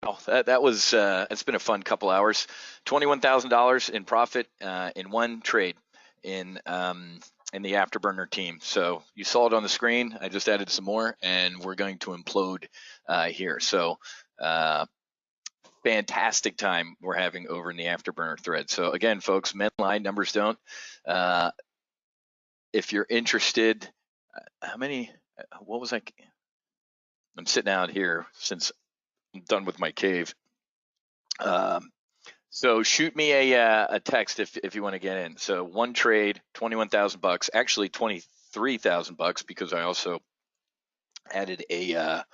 Oh, that was it's been a fun couple hours. $21,000 in profit in one trade in the Afterburner team. So you saw it on the screen. I just added some more, and we're going to implode here. So fantastic time we're having over in the Afterburner thread. So again, folks, men lie, numbers don't. If you're interested, how many? What was I? I'm sitting out here since I'm done with my cave. So shoot me a text if you want to get in. So one trade, $21,000, actually $23,000 because I also added a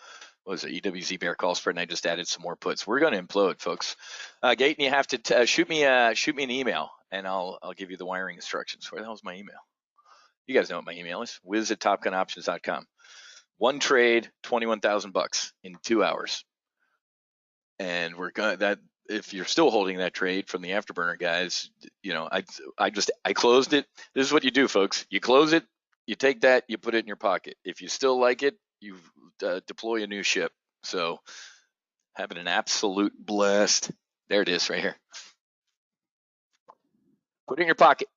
what was it, EWZ bear call spread, and I just added some more puts. We're going to implode, folks. Gaten, you have to shoot me an email, and I'll give you the wiring instructions. Where the hell's my email? You guys know what my email is. wiz@topgunoptions.com. One trade, $21,000 in 2 hours, and we're going that. If you're still holding that trade from the Afterburner guys, you know, I closed it. This is what you do, folks. You close it, you take that, you put it in your pocket. If you still like it, you deploy a new ship. So having an absolute blast. There it is right here. Put it in your pocket.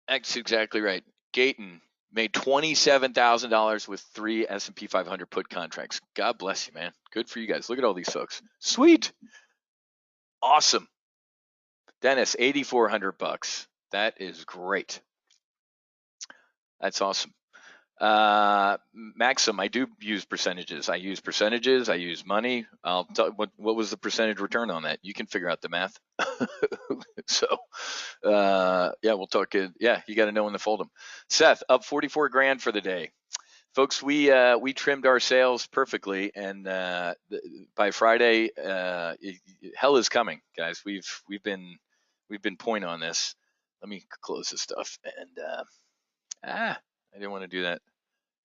That's exactly right. Gaten made $27,000 with 3 S&P 500 put contracts. God bless you, man. Good for you guys. Look at all these folks. Sweet. Awesome. Dennis, $8,400. That is great. That's awesome. Maxim, I do use percentages. I use money. I'll tell what was the percentage return on that? You can figure out the math. So, yeah, we'll talk. Yeah, you got to know when to fold them. Seth, up 44 grand for the day. Folks, we trimmed our sales perfectly, and by Friday, hell is coming, guys. We've been point on this. Let me close this stuff, and I didn't want to do that.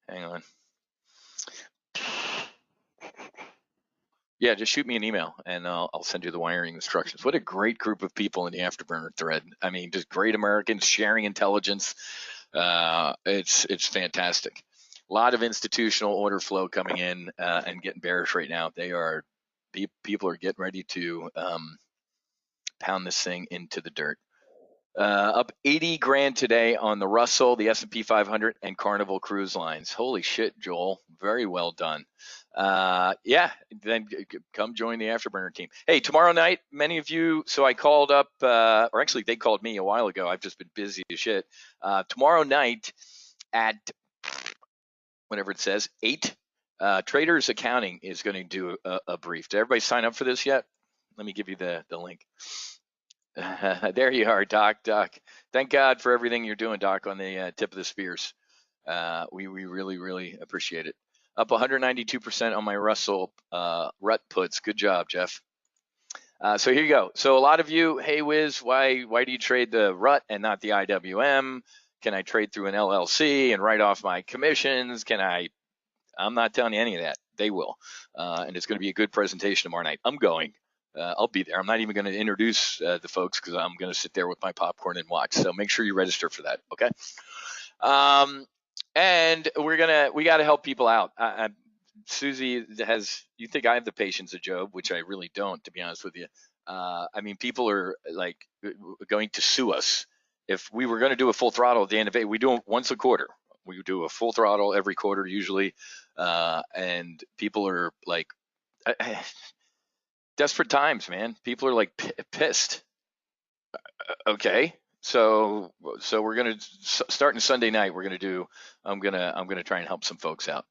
Hang on. Yeah, just shoot me an email, and I'll send you the wiring instructions. What a great group of people in the Afterburner thread. I mean, just great Americans sharing intelligence. It's fantastic. A lot of institutional order flow coming in and getting bearish right now. People are getting ready to pound this thing into the dirt. Up 80 grand today on the Russell, the S&P 500, and Carnival Cruise Lines. Holy shit, Joel. Very well done. Yeah, then come join the Afterburner team. Hey, tomorrow night, many of you, so I called up, or actually they called me a while ago. I've just been busy as shit. Tomorrow night at whatever it says, 8, Traders Accounting is going to do a brief. Did everybody sign up for this yet? Let me give you the link. There you are, Doc. Thank God for everything you're doing, Doc, on the tip of the spears. We really, really appreciate it. Up 192% on my Russell RUT puts. Good job, Jeff. So here you go. So a lot of you, hey, Wiz, why do you trade the RUT and not the IWM? Can I trade through an LLC and write off my commissions? I'm not telling you any of that. They will. And it's going to be a good presentation tomorrow night. I'm going. I'll be there. I'm not even going to introduce the folks because I'm going to sit there with my popcorn and watch. So make sure you register for that, okay? And we got to help people out. Susie you think I have the patience of Job, which I really don't, to be honest with you. I mean, people are like going to sue us. If we were going to do a full throttle at the end of it, we do it once a quarter. We do a full throttle every quarter usually, and people are like, desperate times, man. People are like pissed. Okay, so we're gonna starting Sunday night. I'm gonna try and help some folks out.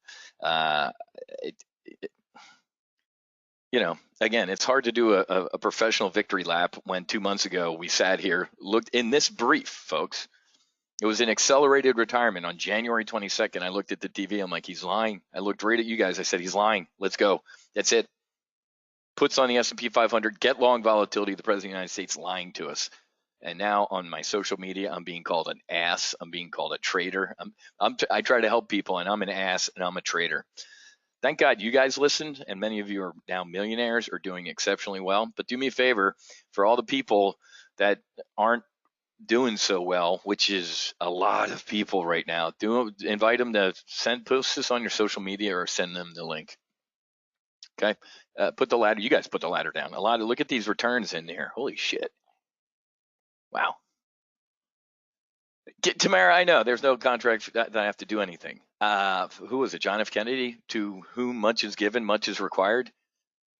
Again, it's hard to do a professional victory lap when 2 months ago we sat here, looked in this brief, folks. It was an accelerated retirement on January 22nd. I looked at the TV. I'm like, he's lying. I looked right at you guys. I said, he's lying. Let's go. That's it. Puts on the S&P 500, get long volatility. The President of the United States lying to us. And now on my social media, I'm being called an ass. I'm being called a traitor. I try to help people, and I'm an ass, and I'm a traitor. Thank God you guys listened, and many of you are now millionaires or doing exceptionally well. But do me a favor, for all the people that aren't doing so well, which is a lot of people right now, invite them to post this on your social media or send them the link. Okay, put the ladder. You guys put the ladder down. Look at these returns in here. Holy shit! Wow. Tamara, I know there's no contract that I have to do anything. Who was it? John F. Kennedy? To whom much is given, much is required.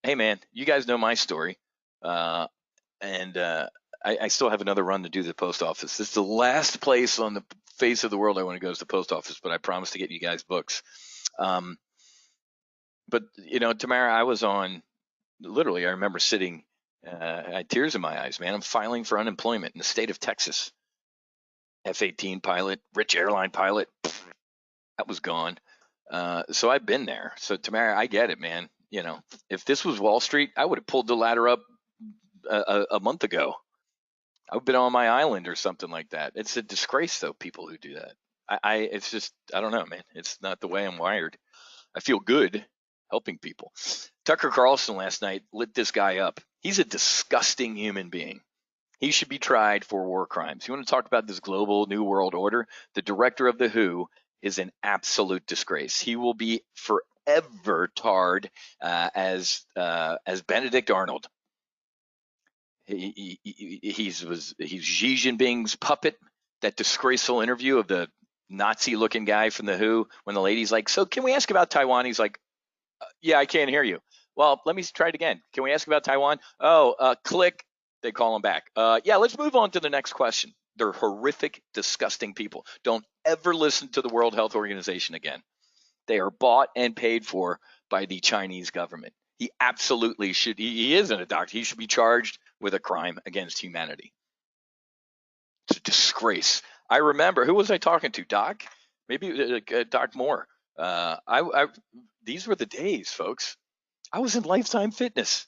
Hey, man, you guys know my story. And I still have another run to do the post office. This is the last place on the face of the world I want to go is the post office, but I promise to get you guys books. But, Tamara, I was on, literally, I remember sitting, I had tears in my eyes, man. I'm filing for unemployment in the state of Texas. F-18 pilot, rich airline pilot, that was gone. So I've been there. So Tamara, I get it, man. If this was Wall Street, I would have pulled the ladder up a month ago. I would have been on my island or something like that. It's a disgrace, though, people who do that. It's just, I don't know, man. It's not the way I'm wired. I feel good helping people. Tucker Carlson last night lit this guy up. He's a disgusting human being. He should be tried for war crimes. You want to talk about this global new world order? The director of the WHO is an absolute disgrace. He will be forever tarred as Benedict Arnold. He's Xi Jinping's puppet. That disgraceful interview of the Nazi-looking guy from the WHO when the lady's like, "So can we ask about Taiwan?" He's like, "Yeah, I can't hear you." Well, let me try it again. Can we ask about Taiwan? Oh, click. They call him back. Yeah, let's move on to the next question. They're horrific, disgusting people. Don't ever listen to the World Health Organization again. They are bought and paid for by the Chinese government. He absolutely should. He isn't a doctor. He should be charged with a crime against humanity. It's a disgrace. I remember, who was I talking to? Doc? Maybe Doc Moore. These were the days, folks. I was in Lifetime Fitness.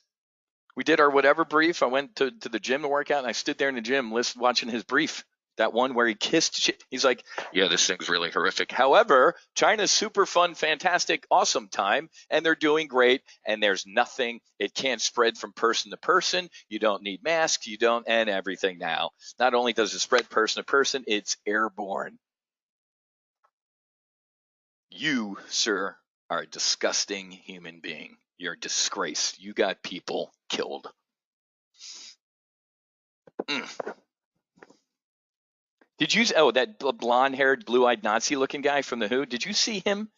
We did our whatever brief. I went to the gym to work out, and I stood there in the gym watching his brief. That one where he kissed. He's like, "Yeah, this thing's really horrific. However, China's super fun, fantastic, awesome time, and they're doing great, and there's nothing. It can't spread from person to person. You don't need masks. And everything now. Not only does it spread person to person, it's airborne. You, sir, are a disgusting human being. You're a disgrace. You got people killed." Did you? Oh, that blonde-haired, blue-eyed Nazi-looking guy from the WHO. Did you see him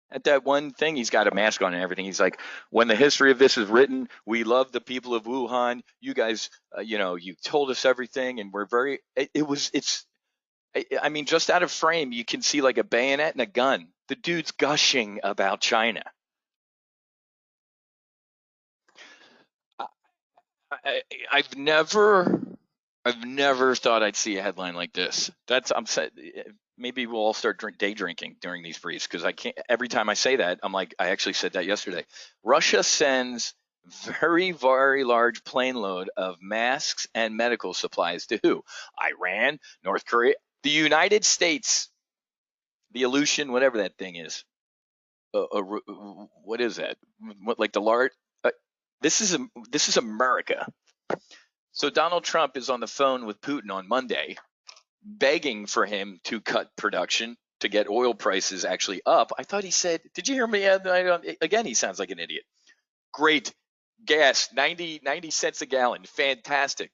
at that one thing? He's got a mask on and everything. He's like, "When the history of this is written, we love the people of Wuhan. You guys, you told us everything, and we're very." I mean, just out of frame, you can see like a bayonet and a gun. The dude's gushing about China. I've never thought I'd see a headline like this. I'm saying maybe we'll all start day drinking during these briefs because I can't. Every time I say that, I'm like, I actually said that yesterday. Russia sends very, very large plane load of masks and medical supplies to who? Iran, North Korea, the United States, the Aleutian, whatever that thing is. What is that? What, like the large? This is America. So Donald Trump is on the phone with Putin on Monday, begging for him to cut production to get oil prices actually up. I thought he said, did you hear me? Again, he sounds like an idiot. Great. Gas, 90 cents a gallon. Fantastic.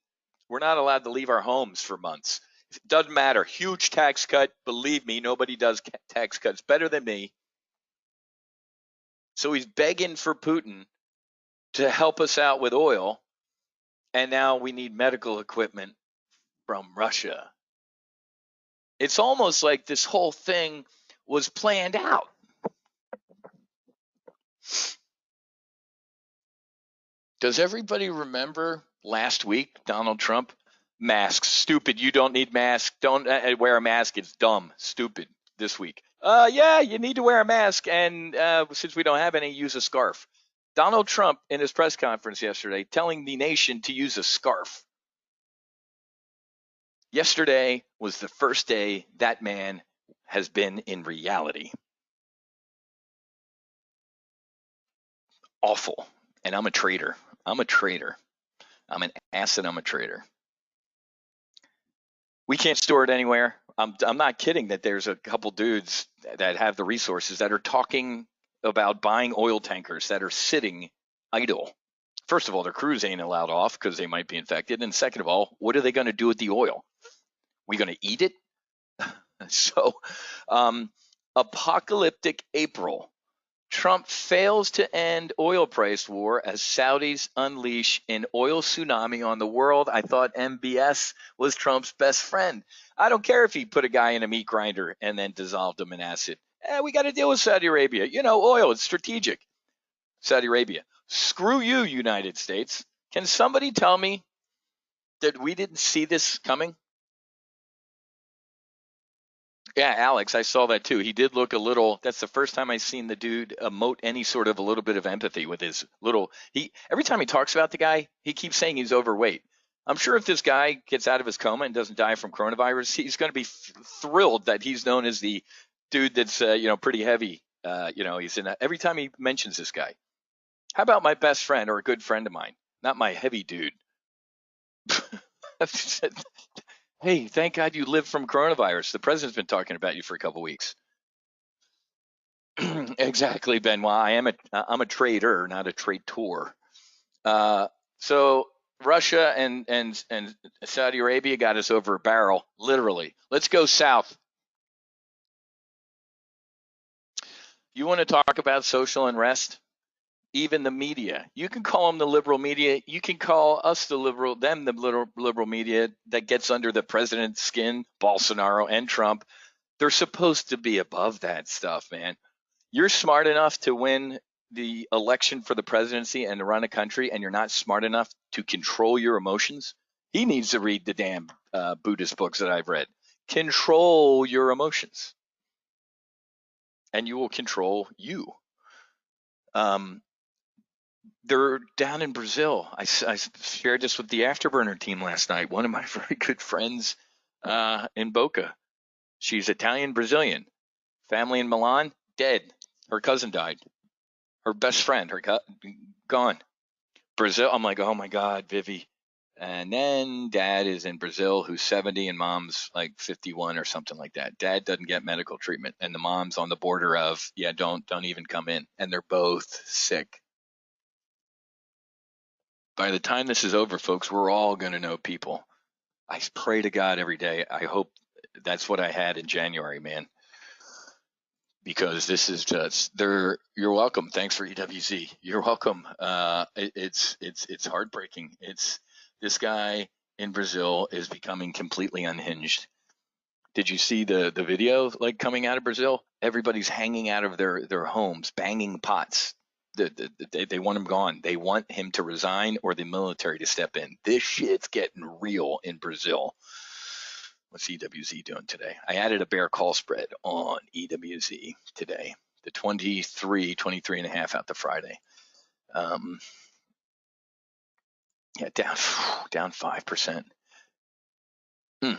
We're not allowed to leave our homes for months. It doesn't matter. Huge tax cut. Believe me, nobody does tax cuts better than me. So he's begging for Putin to help us out with oil. And now we need medical equipment from Russia. It's almost like this whole thing was planned out. Does everybody remember last week, Donald Trump? Masks, stupid. You don't need masks. Don't wear a mask. It's dumb, stupid. This week, yeah, you need to wear a mask, and since we don't have any, use a scarf. Donald Trump in his press conference yesterday telling the nation to use a scarf. Yesterday was the first day that man has been in reality. Awful. And I'm a traitor. I'm an ass and I'm a traitor. We can't store it anywhere. I'm not kidding that there's a couple dudes that have the resources that are talking about buying oil tankers that are sitting idle. First of all, their crews ain't allowed off because they might be infected. And second of all, what are they going to do with the oil? We going to eat it? So, apocalyptic April. Trump fails to end oil price war as Saudis unleash an oil tsunami on the world. I thought MBS was Trump's best friend. I don't care if he put a guy in a meat grinder and then dissolved him in acid. We got to deal with Saudi Arabia. You know, oil, it's strategic. Saudi Arabia. Screw you, United States. Can somebody tell me that we didn't see this coming? Yeah, Alex, I saw that too. He did look a little. That's the first time I've seen the dude emote any sort of a little bit of empathy with his little. He every time he talks about the guy, he keeps saying he's overweight. I'm sure if this guy gets out of his coma and doesn't die from coronavirus, he's going to be thrilled that he's known as the dude that's pretty heavy. He's in every time he mentions this guy. How about my best friend or a good friend of mine, not my heavy dude? Hey, thank God you lived from coronavirus. The president's been talking about you for a couple weeks. Exactly, Benoit. I'm a trader, not a traitor. So Russia and Saudi Arabia got us over a barrel, literally. Let's go south. You want to talk about social unrest? Even the media. You can call them the liberal media. You can call us the liberal media that gets under the president's skin, Bolsonaro and Trump. They're supposed to be above that stuff, man. You're smart enough to win the election for the presidency and to run a country, and you're not smart enough to control your emotions. He needs to read the damn Buddhist books that I've read. Control your emotions, and you will control you. They're down in Brazil. I shared this with the Afterburner team last night. One of my very good friends in Boca. She's Italian Brazilian. Family in Milan, dead. Her cousin died. Her best friend, gone. Brazil. I'm like, oh my God, Vivi. And then dad is in Brazil, who's 70, and mom's like 51 or something like that. Dad doesn't get medical treatment, and the mom's on the border of, don't even come in. And they're both sick. By the time this is over, folks, we're all going to know people. I pray to God every day. I hope that's what I had in January, man. Because this is just you're welcome. Thanks for EWZ. You're welcome. It's heartbreaking. It's this guy in Brazil is becoming completely unhinged. Did you see the video like coming out of Brazil? Everybody's hanging out of their homes, banging pots. They want him gone. They want him to resign or the military to step in. This shit's getting real in Brazil. What's EWZ doing today? I added a bear call spread on EWZ today. The 23 and a half out to Friday. Down 5%. The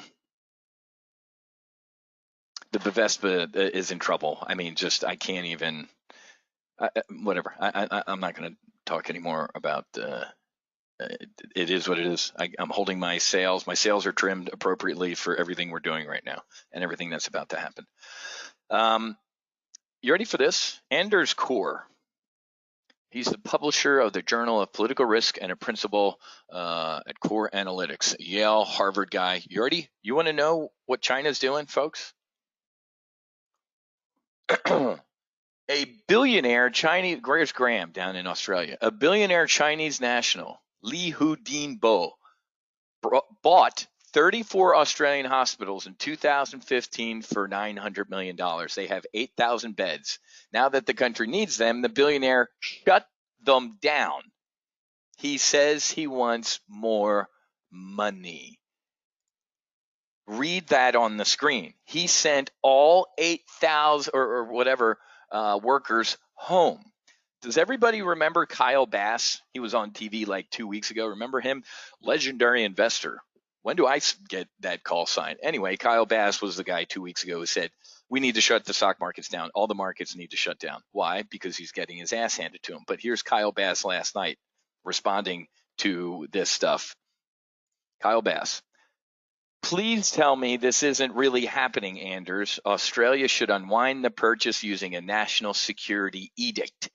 Bovespa is in trouble. I mean, I can't even. Whatever. I'm not going to talk anymore about. It is what it is. I'm holding my sales. My sales are trimmed appropriately for everything we're doing right now and everything that's about to happen. You ready for this? Anders Core. He's the publisher of the Journal of Political Risk and a principal at Core Analytics, Yale, Harvard guy. You ready? You want to know what China's doing, folks? A billionaire Chinese, where's Graham down in Australia? A billionaire Chinese national, Li Huidinbo, bought 34 Australian hospitals in 2015 for $900 million. They have 8,000 beds. Now that the country needs them, the billionaire shut them down. He says he wants more money. Read that on the screen. He sent all 8,000 or whatever workers home. Does everybody remember Kyle Bass? He was on TV like 2 weeks ago. Remember him? Legendary investor. When do I get that call sign? Anyway, Kyle Bass was the guy 2 weeks ago who said, we need to shut the stock markets down. All the markets need to shut down. Why? Because he's getting his ass handed to him. But here's Kyle Bass last night responding to this stuff. Kyle Bass. Please tell me this isn't really happening, Anders. Australia should unwind the purchase using a national security edict.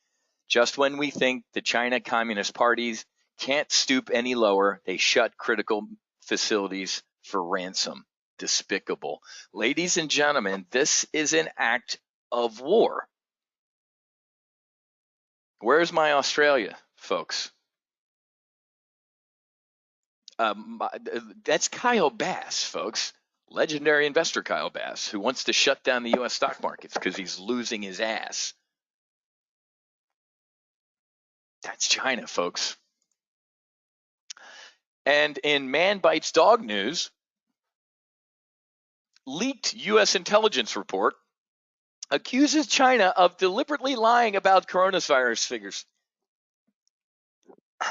Just when we think the China Communist parties can't stoop any lower, they shut critical facilities for ransom. Despicable. Ladies and gentlemen, this is an act of war. Where's my Australia, folks? That's Kyle Bass, folks. Legendary investor Kyle Bass, who wants to shut down the U.S. stock markets because he's losing his ass. That's China, folks. And in Man Bites Dog news, leaked U.S. intelligence report accuses China of deliberately lying about coronavirus figures. I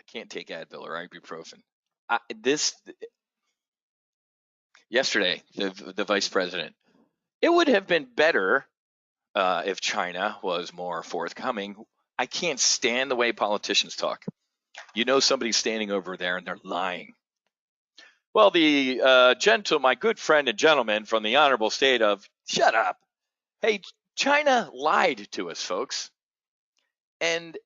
can't take Advil or ibuprofen. Yesterday, the vice president, it would have been better if China was more forthcoming. I can't stand the way politicians talk. You know somebody's standing over there and they're lying. Well, my good friend and gentleman from the honorable state of, shut up. Hey, China lied to us, folks. And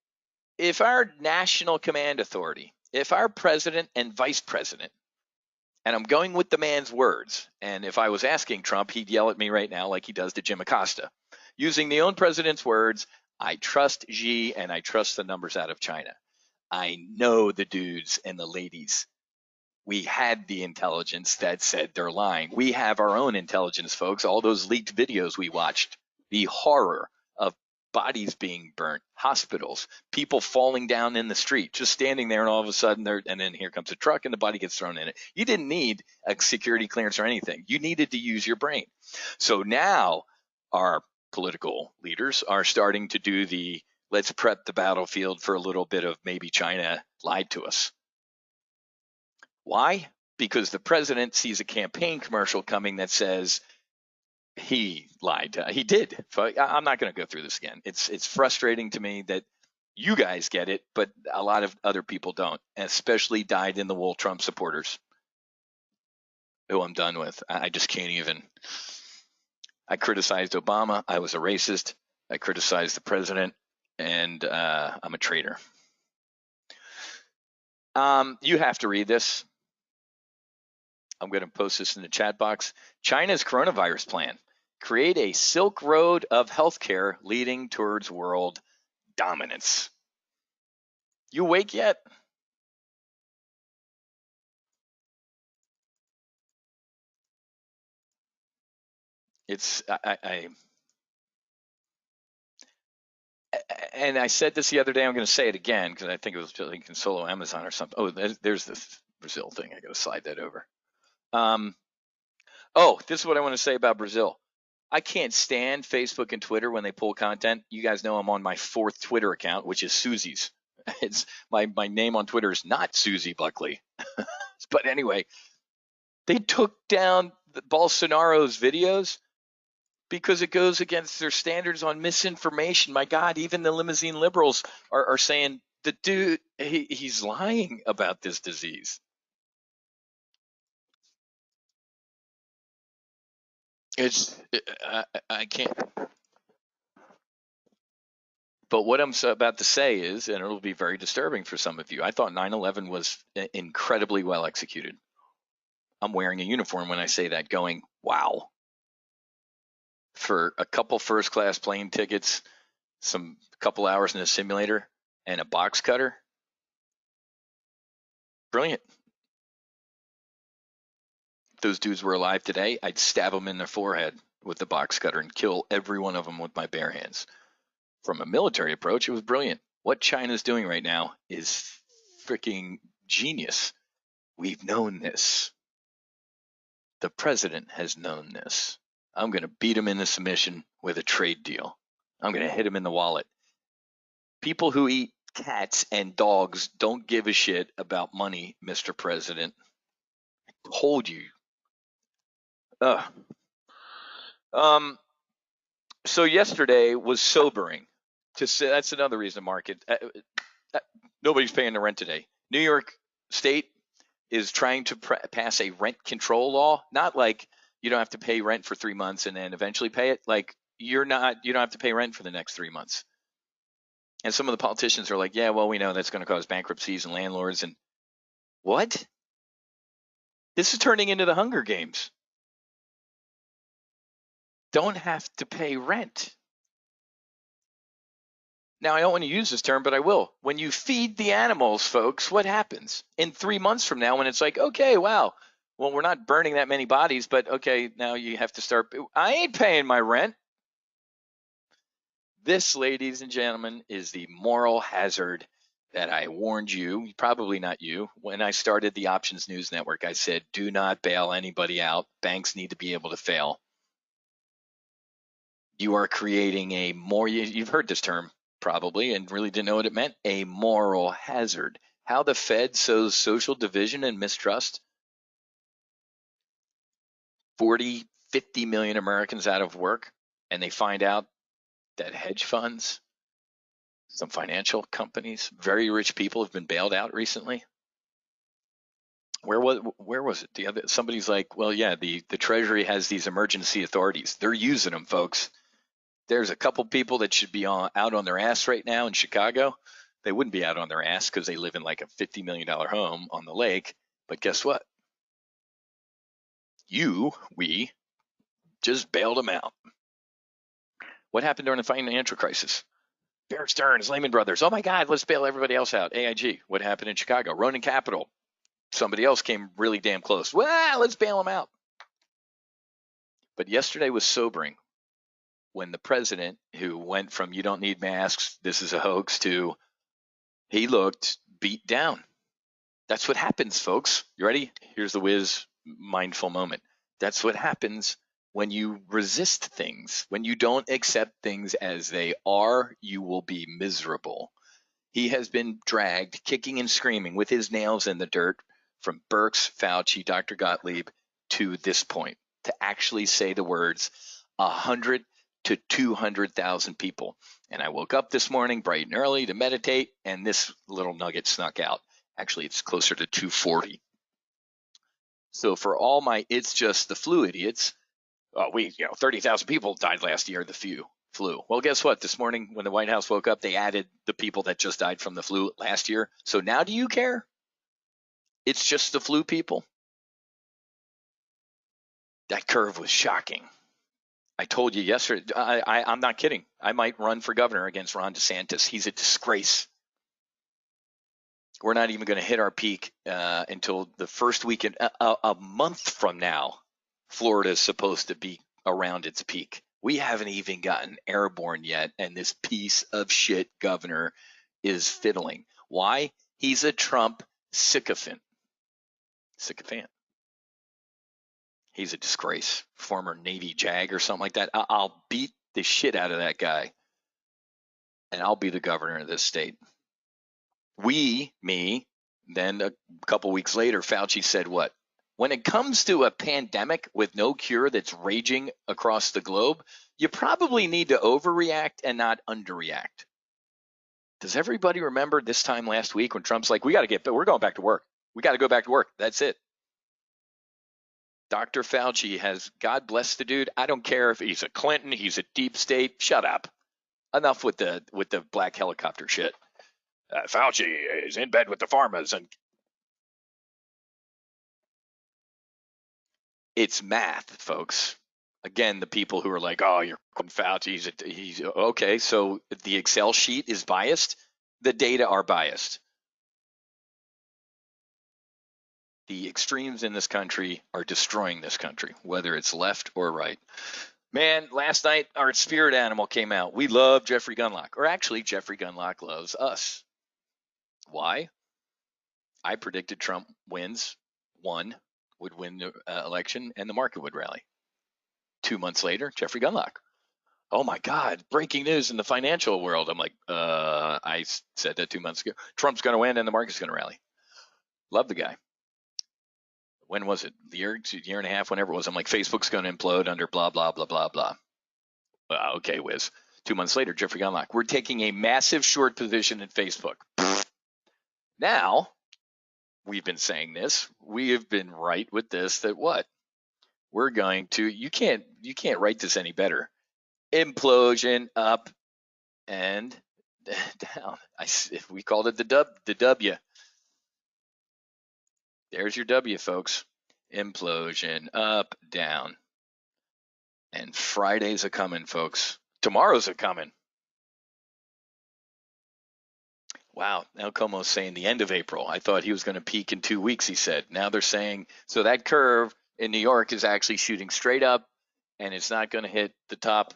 if our national command authority, if our president and vice president, and I'm going with the man's words, and if I was asking Trump, he'd yell at me right now like he does to Jim Acosta. Using the own president's words, I trust Xi and I trust the numbers out of China. I know the dudes and the ladies. We had the intelligence that said they're lying. We have our own intelligence, folks. All those leaked videos we watched, the horror of bodies being burnt, hospitals, people falling down in the street, just standing there, and all of a sudden, and then here comes a truck and the body gets thrown in it. You didn't need a security clearance or anything. You needed to use your brain. So now our political leaders are starting to do the let's prep the battlefield for a little bit of maybe China lied to us. Why? Because the president sees a campaign commercial coming that says he lied. He did. I'm not going to go through this again. It's frustrating to me that you guys get it, but a lot of other people don't, especially dyed-in-the-wool Trump supporters, who I'm done with. I just can't even. I criticized Obama. I was a racist. I criticized the president, and I'm a traitor. You have to read this. I'm going to post this in the chat box. China's coronavirus plan. Create a Silk Road of healthcare leading towards world dominance. You awake yet? And I said this the other day. I'm going to say it again because I think it was just like solo Amazon or something. Oh, there's this Brazil thing. I got to slide that over. This is what I want to say about Brazil. I can't stand Facebook and Twitter when they pull content. You guys know I'm on my 4th Twitter account, which is Susie's. It's my name on Twitter is not Susie Buckley. But anyway, they took down Bolsonaro's videos because it goes against their standards on misinformation. My God, even the limousine liberals are saying the dude, he's lying about this disease. I can't. But what I'm about to say is, and it'll be very disturbing for some of you, I thought 9/11 was incredibly well executed. I'm wearing a uniform when I say that, going, wow. For a couple first class plane tickets, some couple hours in a simulator, and a box cutter, brilliant. If those dudes were alive today, I'd stab them in their forehead with the box cutter and kill every one of them with my bare hands. From a military approach, it was brilliant. What China's doing right now is freaking genius. We've known this. The president has known this. I'm going to beat him into submission with a trade deal. I'm going to hit him in the wallet. People who eat cats and dogs don't give a shit about money, Mr. President. I told you. So yesterday was sobering. To say that's another reason market. Nobody's paying the rent today. New York State is trying to pass a rent control law. Not like you don't have to pay rent for 3 months and then eventually pay it. Like you don't have to pay rent for the next 3 months. And some of the politicians are like, yeah, well, we know that's going to cause bankruptcies and landlords. And what? This is turning into the Hunger Games. Don't have to pay rent. Now, I don't want to use this term, but I will. When you feed the animals, folks, what happens? In 3 months from now, when it's like, okay, wow, well, we're not burning that many bodies, but okay, now you have to start. I ain't paying my rent. This, ladies and gentlemen, is the moral hazard that I warned you, probably not you, when I started the Options News Network. I said, do not bail anybody out. Banks need to be able to fail. You are creating a more, you've heard this term probably and really didn't know what it meant, a moral hazard. How the Fed sows social division and mistrust. 40, 50 million Americans out of work, and they find out that hedge funds, some financial companies, very rich people have been bailed out recently. Where was it? Somebody's like, well, yeah, the Treasury has these emergency authorities. They're using them, folks. There's a couple people that should be out on their ass right now in Chicago. They wouldn't be out on their ass because they live in like a $50 million home on the lake. But guess what? We just bailed them out. What happened during the financial crisis? Bear Stearns, Lehman Brothers. Oh my God, let's bail everybody else out. AIG. What happened in Chicago? Ronin Capital. Somebody else came really damn close. Well, let's bail them out. But yesterday was sobering when the president, who went from you don't need masks, this is a hoax, to he looked beat down. That's what happens, folks. You ready? Here's the whiz mindful moment. That's what happens when you resist things. When you don't accept things as they are, you will be miserable. He has been dragged kicking and screaming with his nails in the dirt from Birx, Fauci, Dr. Gottlieb to this point to actually say the words 100 to 200,000 people. And I woke up this morning bright and early to meditate, and this little nugget snuck out. Actually, it's closer to 240. So for all my it's just the flu idiots, 30,000 people died last year of the flu. Well, guess what? This morning when the White House woke up, they added the people that just died from the flu last year. So now do you care? It's just the flu people. That curve was shocking. I told you yesterday, I'm not kidding. I might run for governor against Ron DeSantis. He's a disgrace. We're not even going to hit our peak until the first weekend. A month from now, Florida is supposed to be around its peak. We haven't even gotten airborne yet, and this piece of shit governor is fiddling. Why? He's a Trump sycophant. He's a disgrace. Former Navy JAG or something like that. I'll beat the shit out of that guy, and I'll be the governor of this state. Then a couple weeks later, Fauci said what? When it comes to a pandemic with no cure that's raging across the globe, you probably need to overreact and not underreact. Does everybody remember this time last week when Trump's like, we're going back to work. We got to go back to work. That's it. Dr. Fauci has, God bless the dude. I don't care if he's a Clinton, he's a deep state. Shut up. Enough with the black helicopter shit. Fauci is in bed with the pharmas, and it's math, folks. Again, the people who are like, "Oh, you're Fauci, he's okay." So the Excel sheet is biased. The data are biased. The extremes in this country are destroying this country, whether it's left or right. Man, last night our spirit animal came out. We love Jeffrey Gundlach, or actually, Jeffrey Gundlach loves us. Why? I predicted Trump would win the election, and the market would rally. 2 months later, Jeffrey Gundlach. Oh my God, breaking news in the financial world. I'm like, I said that 2 months ago. Trump's going to win and the market's going to rally. Love the guy. When was it? Year and a half, whenever it was. I'm like, Facebook's going to implode under blah, blah, blah, blah, blah. Okay, Wiz. 2 months later, Jeffrey Gundlach. We're taking a massive short position in Facebook. Now, we've been saying this. We have been right with this, that what? We're going to, you can't write this any better. Implosion up and down. We called it the W. There's your W, folks. Implosion, up, down. And Friday's a coming, folks. Tomorrow's a coming. Wow, now Como's saying the end of April. I thought he was going to peak in 2 weeks, he said. Now they're saying, so that curve in New York is actually shooting straight up, and it's not going to hit the top,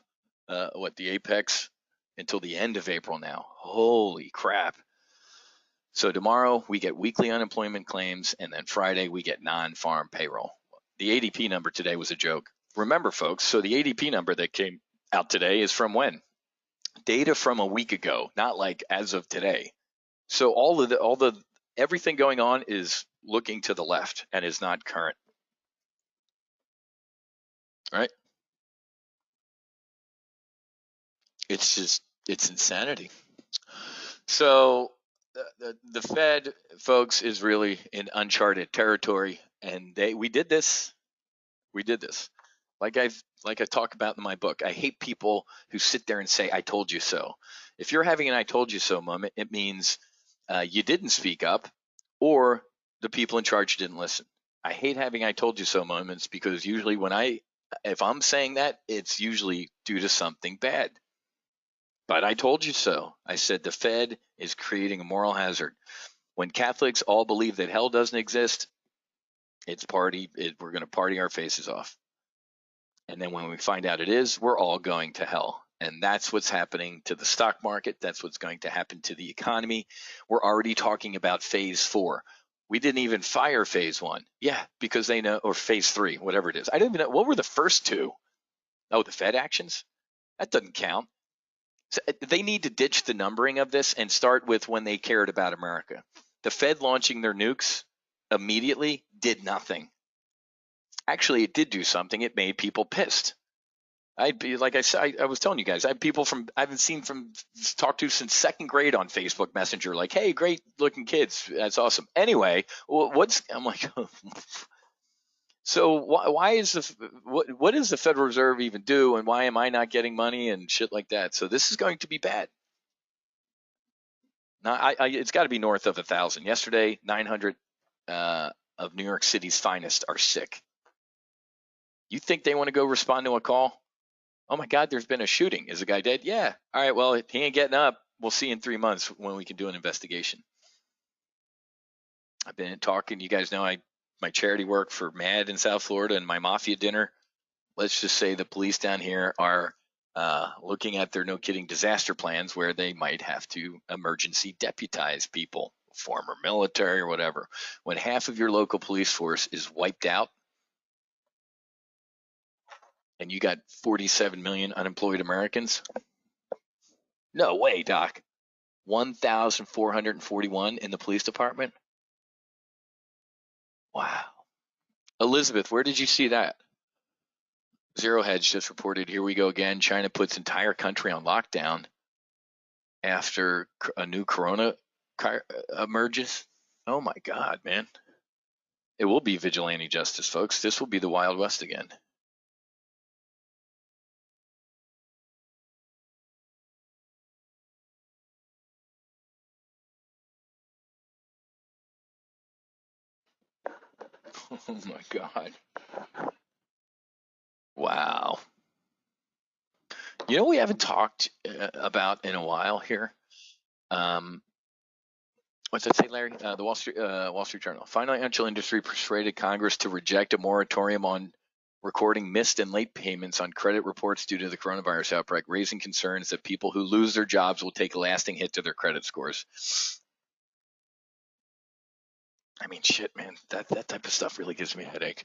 the apex, until the end of April now. Holy crap. So tomorrow we get weekly unemployment claims, and then Friday we get non-farm payroll. The ADP number today was a joke. Remember, folks, so the ADP number that came out today is from when? Data from a week ago, not like as of today. So everything going on is looking to the left and is not current. Right? It's insanity. So the Fed, folks, is really in uncharted territory, and we did this. Like I talk about in my book. I hate people who sit there and say, "I told you so." If you're having an "I told you so" moment, it means you didn't speak up, or the people in charge didn't listen. I hate having "I told you so" moments, because usually if I'm saying that, it's usually due to something bad. But I told you so. I said the Fed is creating a moral hazard. When Catholics all believe that hell doesn't exist, we're going to party our faces off. And then when we find out it is, we're all going to hell. And that's what's happening to the stock market. That's what's going to happen to the economy. We're already talking about phase 4. We didn't even fire phase 1. Yeah, because they know, or phase 3, whatever it is. I don't even know. What were the first two? Oh, the Fed actions? That doesn't count. So they need to ditch the numbering of this and start with when they cared about America. The Fed launching their nukes immediately did nothing. Actually, it did do something. It made people pissed. I'd be like I said, I was telling you guys, I have people I haven't seen talked to since second grade on Facebook Messenger, like, "Hey, great looking kids, that's awesome." Anyway, I'm like, so why is what does the Federal Reserve even do, and why am I not getting money and shit like that? So this is going to be bad. Now, it's got to be north of 1,000. Yesterday, 900 of New York City's finest are sick. You think they want to go respond to a call? Oh my God, there's been a shooting. Is the guy dead? Yeah. All right, well, he ain't getting up. We'll see in 3 months when we can do an investigation. I've been talking, you guys know my charity work for MAD in South Florida and my mafia dinner. Let's just say the police down here are looking at their no kidding disaster plans, where they might have to emergency deputize people, former military or whatever. When half of your local police force is wiped out, and you got 47 million unemployed Americans. No way, Doc. 1,441 in the police department? Wow. Elizabeth, where did you see that? Zero Hedge just reported, here we go again. China puts entire country on lockdown after a new corona emerges. Oh my God, man. It will be vigilante justice, folks. This will be the Wild West again. Oh my God. Wow. You know, we haven't talked about in a while here. What's that say, Larry? The Wall Street Journal. Financial industry persuaded Congress to reject a moratorium on recording missed and late payments on credit reports due to the coronavirus outbreak, raising concerns that people who lose their jobs will take a lasting hit to their credit scores. I mean, shit, man, that type of stuff really gives me a headache.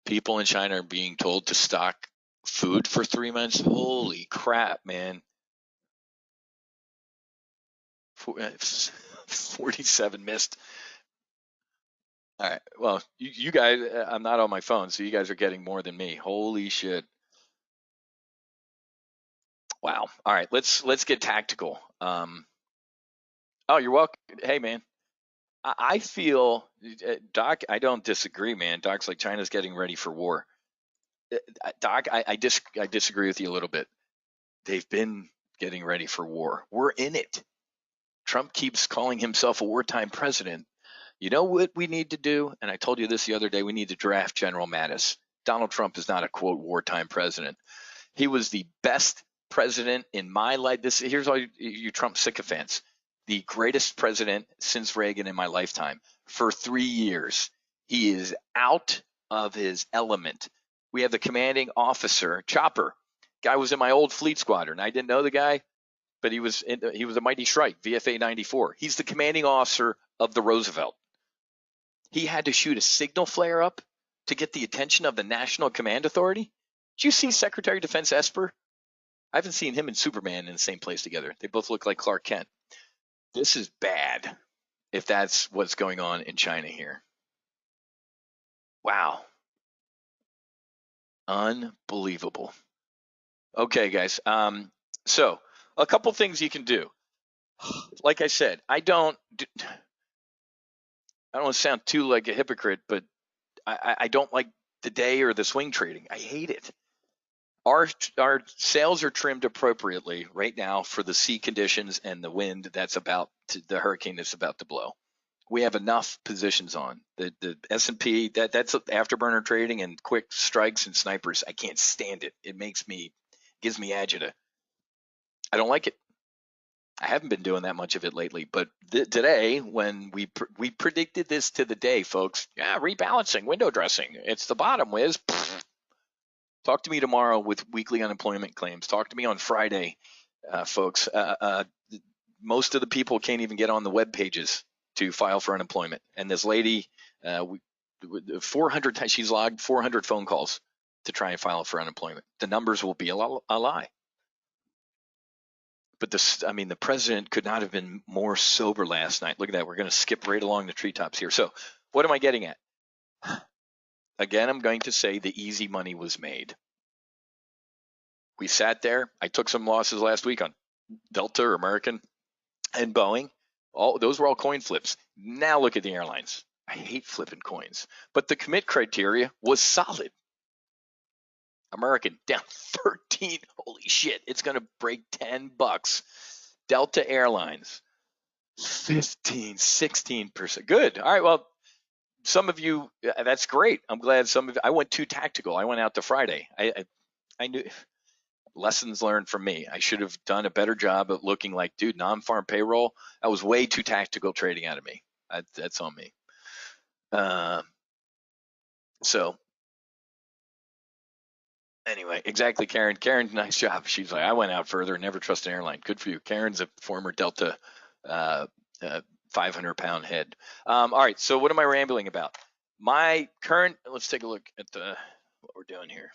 People in China are being told to stock food for 3 months. Holy crap, man. 47 missed. All right. Well, you guys, I'm not on my phone, so you guys are getting more than me. Holy shit. Wow. All right. Let's get tactical. Oh, you're welcome. Hey, man. I feel, Doc, I don't disagree, man. Doc's like, China's getting ready for war. Doc, I disagree with you a little bit. They've been getting ready for war. We're in it. Trump keeps calling himself a wartime president. You know what we need to do? And I told you this the other day. We need to draft General Mattis. Donald Trump is not a quote wartime president. He was the best president in my life. Here's all you Trump sycophants. The greatest president since Reagan in my lifetime. For 3 years, he is out of his element. We have the commanding officer, Chopper. Guy was in my old fleet squadron. I didn't know the guy, but he was a Mighty Shrike, VFA 94. He's the commanding officer of the Roosevelt. He had to shoot a signal flare up to get the attention of the National Command Authority. Did you see Secretary of Defense Esper? I haven't seen him and Superman in the same place together. They both look like Clark Kent. This is bad if that's what's going on in China here. Wow. Unbelievable. Okay, guys. So a couple things you can do. Like I said, I don't want to sound too like a hypocrite, but I don't like the day or the swing trading. I hate it. Our sails are trimmed appropriately right now for the sea conditions and the wind the hurricane that's about to blow. We have enough positions on the S&P. That's afterburner trading and quick strikes and snipers. I can't stand it. It gives me agita. I don't like it. I haven't been doing that much of it lately, but today when we predicted this to the day, folks. Yeah, rebalancing, window dressing. It's the bottom, Wiz. Talk to me tomorrow with weekly unemployment claims. Talk to me on Friday, folks. Most of the people can't even get on the web pages to file for unemployment. And this lady, 400 times, she's logged 400 phone calls to try and file for unemployment. The numbers will be a lie. But the president could not have been more sober last night. Look at that. We're going to skip right along the treetops here. So what am I getting at? Again, I'm going to say the easy money was made. We sat there. I took some losses last week on Delta or American and Boeing. Those were all coin flips. Now look at the airlines. I hate flipping coins. But the commit criteria was solid. American down 13. Holy shit. It's going to break $10. Delta Airlines 15, 16%. Good. All right. Well, some of you, that's great. I'm glad some of you, I went too tactical. I went out to Friday. I knew lessons learned from me. I should have done a better job of looking like, dude, non-farm payroll. That was way too tactical trading out of me. That's on me. So anyway, exactly, Karen. Karen, nice job. She's like, I went out further, never trust an airline. Good for you. Karen's a former Delta 500-pound head. All right, so what am I rambling about? My current, let's take a look at what we're doing here.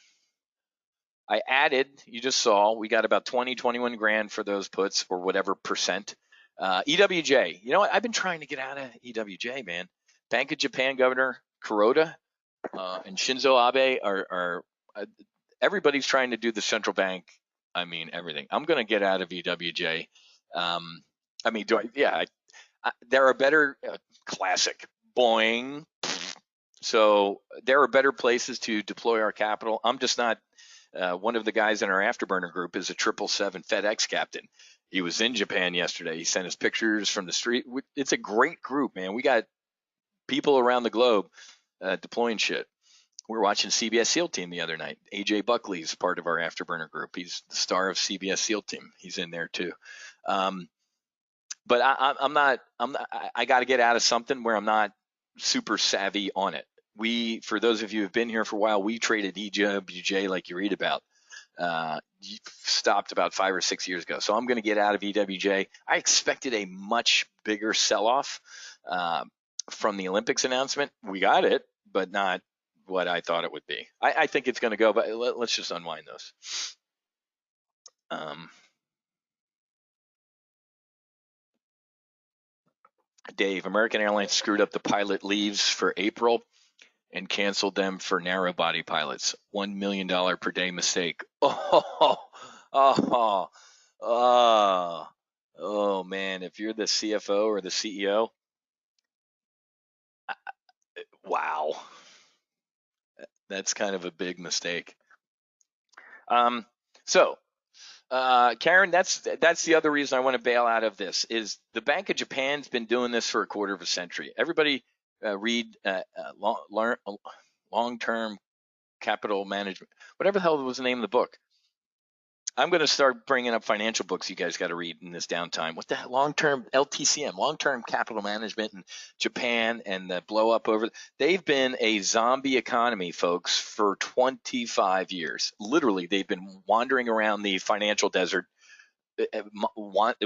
I added, you just saw, we got about 21 grand for those puts or whatever percent. EWJ, you know what? I've been trying to get out of EWJ, man. Bank of Japan Governor Kuroda and Shinzo Abe are everybody's trying to do the central bank. I mean, everything. I'm going to get out of EWJ. There are better classic Boeing. So there are better places to deploy our capital. I'm just not. One of the guys in our afterburner group is a 777 FedEx captain. He was in Japan yesterday. He sent us pictures from the street. It's a great group, man. We got people around the globe deploying shit. We were watching CBS SEAL Team the other night. AJ Buckley's part of our afterburner group. He's the star of CBS SEAL Team. He's in there too. But I'm not. I got to get out of something where I'm not super savvy on it. For those of you who've been here for a while, we traded EWJ like you read about. Stopped about 5 or 6 years ago. So I'm going to get out of EWJ. I expected a much bigger sell-off from the Olympics announcement. We got it, but not what I thought it would be. I think it's going to go, but let's just unwind those. Dave, American Airlines screwed up the pilot leaves for April and canceled them for narrow body pilots. $1 million per day mistake. Oh man, if you're the CFO or the CEO, wow, that's kind of a big mistake. So Karen, that's the other reason I want to bail out of this is the Bank of Japan's been doing this for a quarter of a century. Everybody read long-term capital management, whatever the hell was the name of the book. I'm going to start bringing up financial books you guys got to read in this downtime. What the hell? Long-term LTCM, long-term capital management in Japan and the blow up over. They've been a zombie economy, folks, for 25 years. Literally, they've been wandering around the financial desert,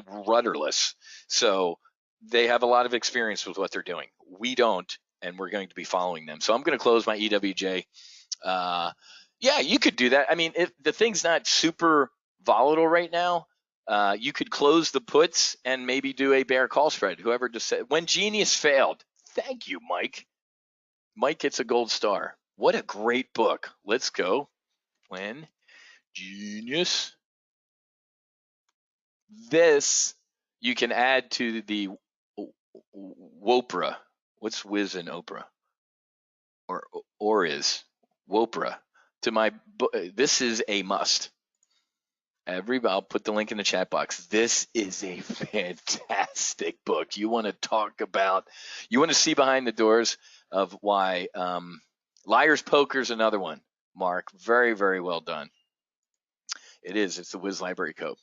rudderless. So they have a lot of experience with what they're doing. We don't, and we're going to be following them. So I'm going to close my EWJ. Yeah, you could do that. I mean, if the thing's not super volatile right now, you could close the puts and maybe do a bear call spread. Whoever just said when Genius failed. Thank you, Mike. Mike gets a gold star. What a great book. Let's go. When Genius. This you can add to the Wopra. What's Wiz and Oprah? Or is Wopra to my book. This is a must. I'll put the link in the chat box. This is a fantastic book. You want to talk about, you want to see behind the doors of why Liar's Poker is another one. Mark, very, very well done. It is. It's the Wiz Library Cope.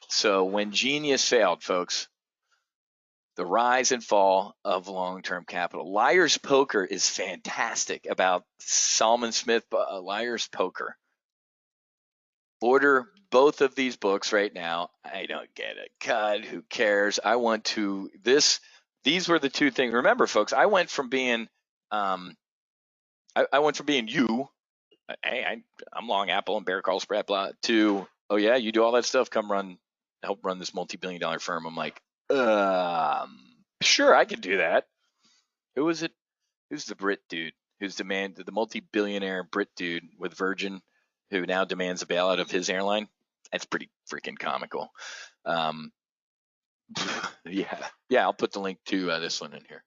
So when Genius failed, folks, the rise and fall of long-term capital. Liar's Poker is fantastic about Salman Smith, Liar's Poker. Order both of these books right now. I don't get a cut. Who cares? I want to these were the two things. Remember, folks, I went from being I went from being you, hey, I'm long Apple and Bear Call Spread, blah, to, oh yeah, you do all that stuff, help run this multi-billion-dollar firm. I'm like, sure, I can do that. Who is it? Who's the Brit dude? Who's the multi-billionaire Brit dude with Virgin, who now demands a bailout of his airline? That's pretty freaking comical. Yeah, I'll put the link to this one in here.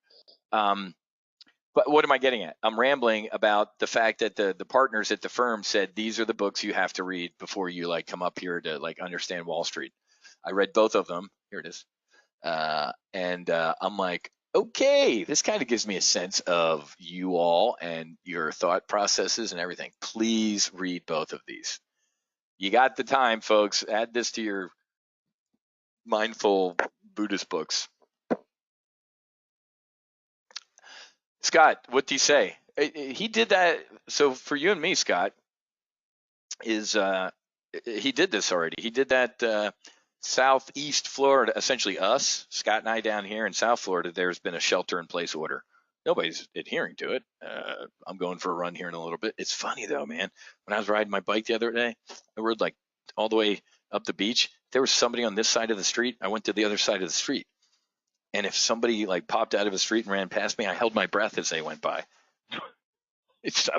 But what am I getting at? I'm rambling about the fact that the partners at the firm said these are the books you have to read before you come up here to understand Wall Street. I read both of them. Here it is. And I'm like, okay, this kind of gives me a sense of you all and your thought processes and everything. Please read both of these. You got the time, folks. Add this to your mindful Buddhist books. Scott, what do you say? He did that. So for you and me, Scott, he did this already. He did that Southeast Florida, essentially us, Scott and I down here in South Florida. There's been a shelter-in-place order. Nobody's adhering to it. I'm going for a run here in a little bit. It's funny though, man. When I was riding my bike the other day, I rode all the way up the beach. There was somebody on this side of the street. I went to the other side of the street. And if somebody popped out of the street and ran past me, I held my breath as they went by. It's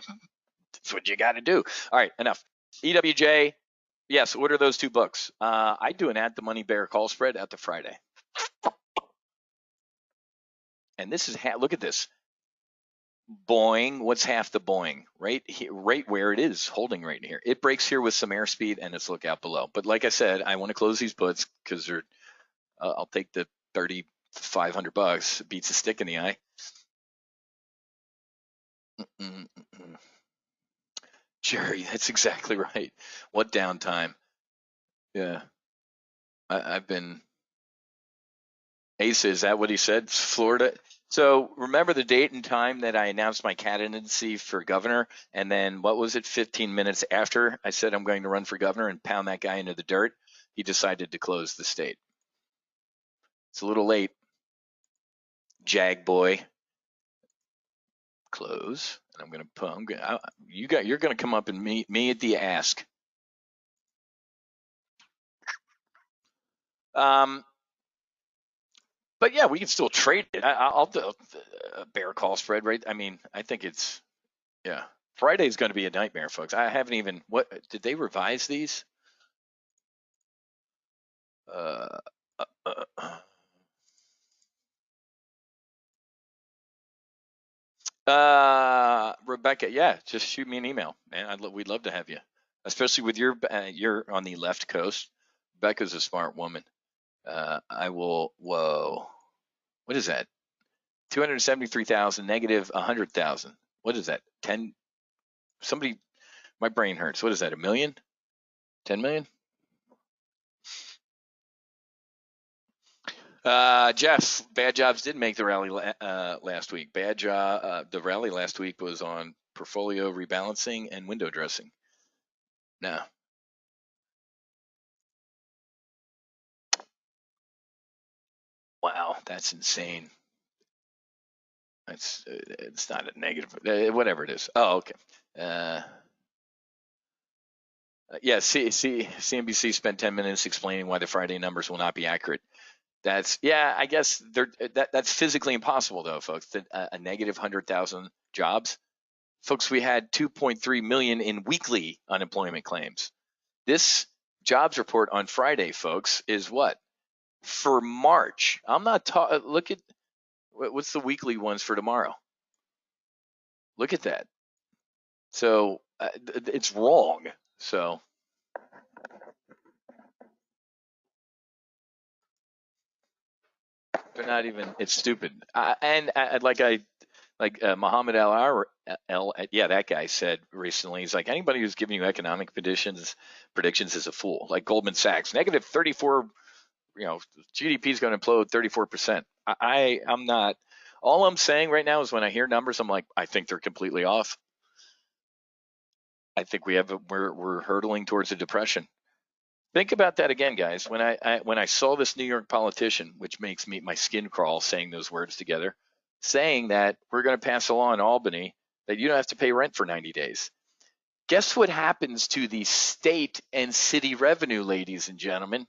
what you got to do. All right, enough. EWJ, yes, order those two books. I do an At the Money Bear Call Spread at the Friday. And this is, look at this. Boing, what's half the boing? Right where it is, holding right here. It breaks here with some airspeed and it's lookout below. But like I said, I want to close these puts because they're, I'll take the $3,500. It beats a stick in the eye. Jerry, that's exactly right. What downtime? Yeah, I've been. Asa, is that what he said? Florida. So remember the date and time that I announced my candidacy for governor, and then what was it? 15 minutes after I said I'm going to run for governor and pound that guy into the dirt, he decided to close the state. It's a little late, Jag boy. Close, and I'm gonna you're gonna come up and meet me at the ask. But yeah, we can still trade it. I'll do a bear call spread, right? I mean, I think it's, yeah. Friday's going to be a nightmare, folks. I haven't even, did they revise these? Rebecca, yeah, just shoot me an email, man. We'd love to have you. especially with you're on the left coast. Becca's a smart woman. I will. Whoa, what is that? 273,000 negative 100,000. What is that? 10. Somebody, my brain hurts. What is that? A million? 10 million? Jeff, bad jobs did make the rally last week. The rally last week was on portfolio rebalancing and window dressing. No. Wow, that's insane. It's not a negative, whatever it is. Oh, okay. Yeah, CNBC spent 10 minutes explaining why the Friday numbers will not be accurate. I guess that's physically impossible though, folks. A negative 100,000 jobs, folks. We had 2.3 million in weekly unemployment claims. This jobs report on Friday, folks, is what for March. I'm not talking. Look at what's the weekly ones for tomorrow. Look at that. So it's wrong. So they're not even. It's stupid. Like Muhammad yeah, that guy said recently, he's like, anybody who's giving you economic predictions is a fool. Like Goldman Sachs, negative 34, GDP is going to implode 34%. I'm not. All I'm saying right now is when I hear numbers, I'm like, I think they're completely off. I think we're hurtling towards a depression. Think about that again, guys. When I saw this New York politician, which makes my skin crawl saying those words together, saying that we're going to pass a law in Albany that you don't have to pay rent for 90 days. Guess what happens to the state and city revenue, ladies and gentlemen?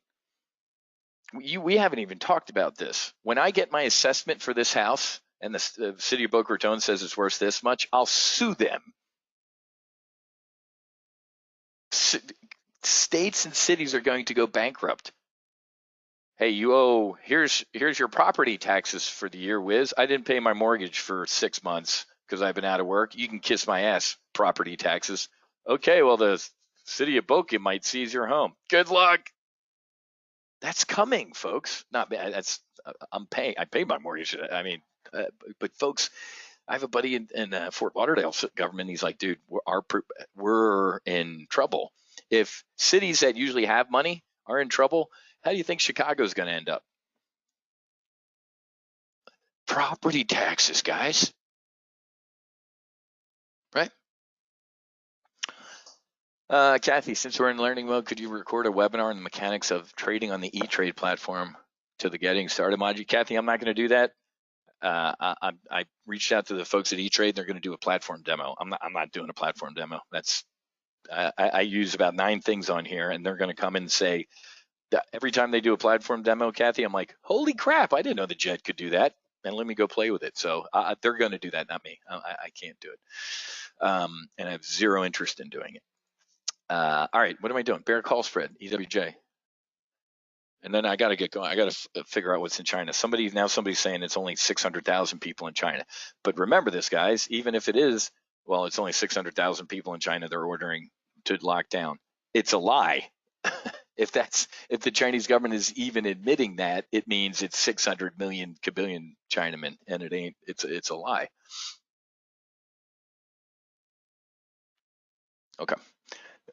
We haven't even talked about this. When I get my assessment for this house and the city of Boca Raton says it's worth this much, I'll sue them. States and cities are going to go bankrupt. Hey, here's your property taxes for the year, Wiz. I didn't pay my mortgage for 6 months because I've been out of work. You can kiss my ass, property taxes. Okay, well, the city of Boca might seize your home. Good luck. That's coming, folks. Not that's I'm paying. I pay my mortgage. I mean, but folks, I have a buddy in Fort Lauderdale government. He's like, dude, we're in trouble. If cities that usually have money are in trouble, how do you think Chicago's going to end up? Property taxes, guys. Right? Kathy, since we're in learning mode, could you record a webinar on the mechanics of trading on the E-Trade platform to the Getting Started module? Kathy, I'm not going to do that. I reached out to the folks at E-Trade. They're going to do a platform demo. I'm not doing a platform demo. I use about 9 things on here, and they're going to come in and say that every time they do a platform demo, Kathy, I'm like, holy crap, I didn't know the Jet could do that. And let me go play with it. So they're going to do that, not me. I can't do it. And I have zero interest in doing it. All right, what am I doing? Bear call spread, EWJ. And then I got to get going. I got to figure out what's in China. Somebody's saying it's only 600,000 people in China. But remember this, guys, even if it is, well, it's only 600,000 people in China they're ordering to lock down. It's a lie. If the Chinese government is even admitting that, it means it's 600 million kabillion Chinamen, and it ain't. It's a lie. Okay.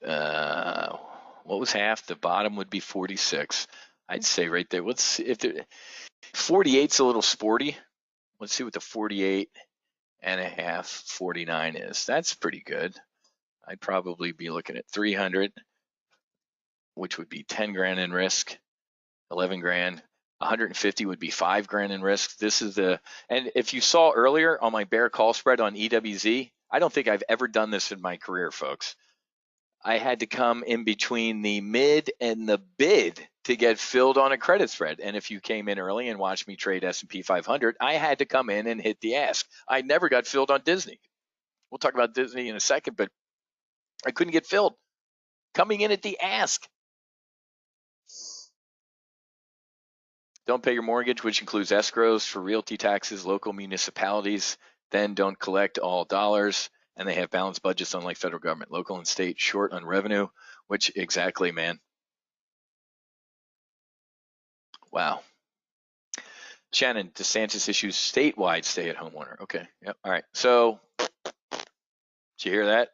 What was half? The bottom would be 46. I'd say right there. Let's see if 48's a little sporty. Let's see what the 48 and a half 49 is. That's pretty good. I'd probably be looking at 300, which would be 10 grand in risk, 11 grand. 150 would be 5 grand in risk. And if you saw earlier on my bear call spread on EWZ, I don't think I've ever done this in my career, folks. I had to come in between the mid and the bid to get filled on a credit spread. And if you came in early and watched me trade S&P 500, I had to come in and hit the ask. I never got filled on Disney. We'll talk about Disney in a second, but I couldn't get filled. Coming in at the ask. Don't pay your mortgage, which includes escrows for realty taxes, local municipalities. Then don't collect all dollars. and they have balanced budgets unlike federal government, local and state short on revenue, which exactly, man. Wow. Shannon, DeSantis issues statewide stay-at-home order. Okay. Yep. All right. So, did you hear that?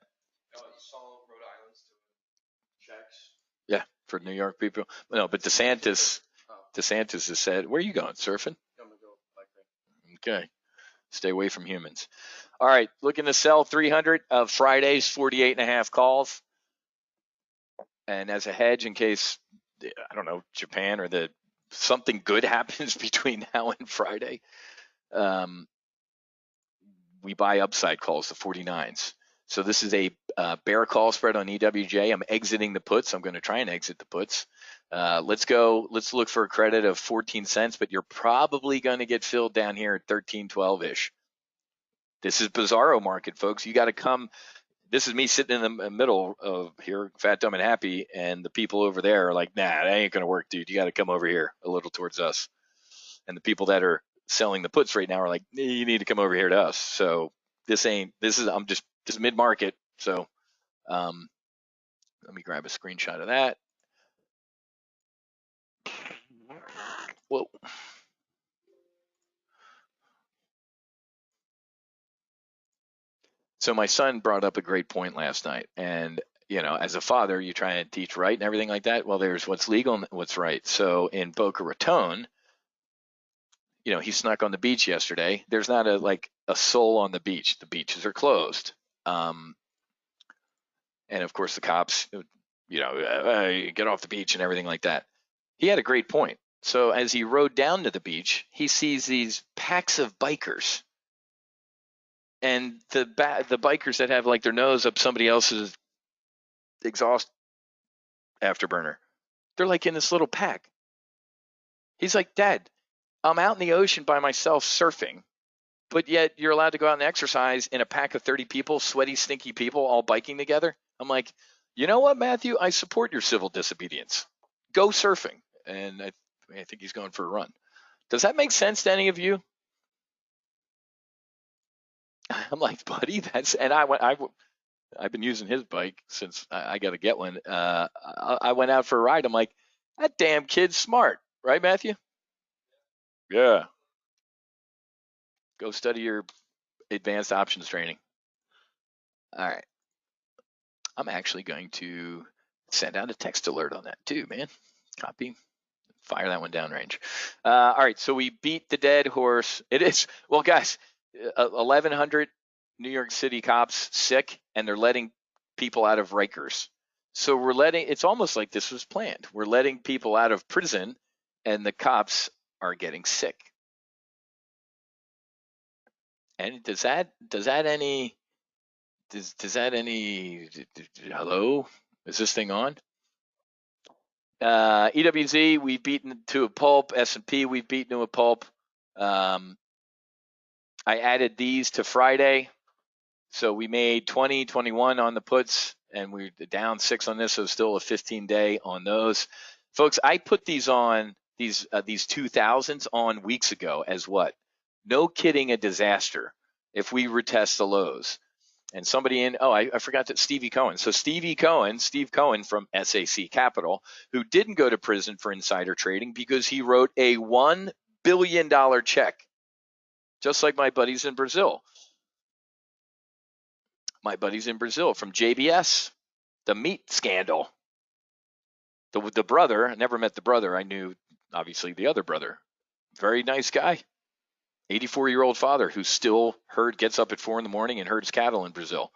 Yeah, for New York people. No, but DeSantis has said, where are you going? Surfing? Okay. Stay away from humans. All right. Looking to sell 300 of Friday's 48.5 calls. And as a hedge in case, I don't know, Japan or something good happens between now and Friday, we buy upside calls, the 49s. So this is a bear call spread on EWJ. I'm exiting the puts. I'm going to try and exit the puts. Let's go. Let's look for a credit of 14 cents, but you're probably going to get filled down here at 13, 12-ish. This is bizarro market, folks. You got to come. This is me sitting in the middle of here, fat, dumb, and happy, and the people over there are like, nah, that ain't going to work, dude. You got to come over here a little towards us. And the people that are selling the puts right now are like, you need to come over here to us. So this is mid-market. So let me grab a screenshot of that. Whoa. So my son brought up a great point last night, and as a father, you try and teach right and everything like that. Well, there's what's legal and what's right. So in Boca Raton, he snuck on the beach yesterday. There's not a soul on the beach. The beaches are closed. And of course the cops, get off the beach and everything like that. He had a great point. So as he rode down to the beach, he sees these packs of bikers. And the bikers that have their nose up somebody else's exhaust afterburner, they're in this little pack. He's like, Dad, I'm out in the ocean by myself surfing, but yet you're allowed to go out and exercise in a pack of 30 people, sweaty, stinky people, all biking together. I'm like, you know what, Matthew? I support your civil disobedience. Go surfing. And I think he's going for a run. Does that make sense to any of you? I'm like, buddy, I've been using his bike since I got to get one. I went out for a ride. I'm like, that damn kid's smart, right, Matthew? Yeah. Go study your advanced options training. All right. I'm actually going to send out a text alert on that too, man. Copy. Fire that one downrange. All right. So we beat the dead horse. It is, well, guys, 1,100 New York City cops sick, and they're letting people out of Rikers. So it's almost like this was planned. We're letting people out of prison, and the cops are getting sick. And does that any hello? Is this thing on? EWZ, we've beaten to a pulp. S&P, we've beaten to a pulp. I added these to Friday. So we made 20, 21 on the puts, and we're down 6 on this, so still a 15-day on those. Folks, I put these on, these 2000s on weeks ago as what? No kidding, a disaster if we retest the lows. And somebody I forgot that Steve Cohen from SAC Capital, who didn't go to prison for insider trading because he wrote a $1 billion check, just like my buddies in Brazil. My buddies in Brazil from JBS, the meat scandal. The brother, I never met the brother. I knew, obviously, the other brother. Very nice guy. 84-year-old father who still gets up at 4 a.m. and herds cattle in Brazil.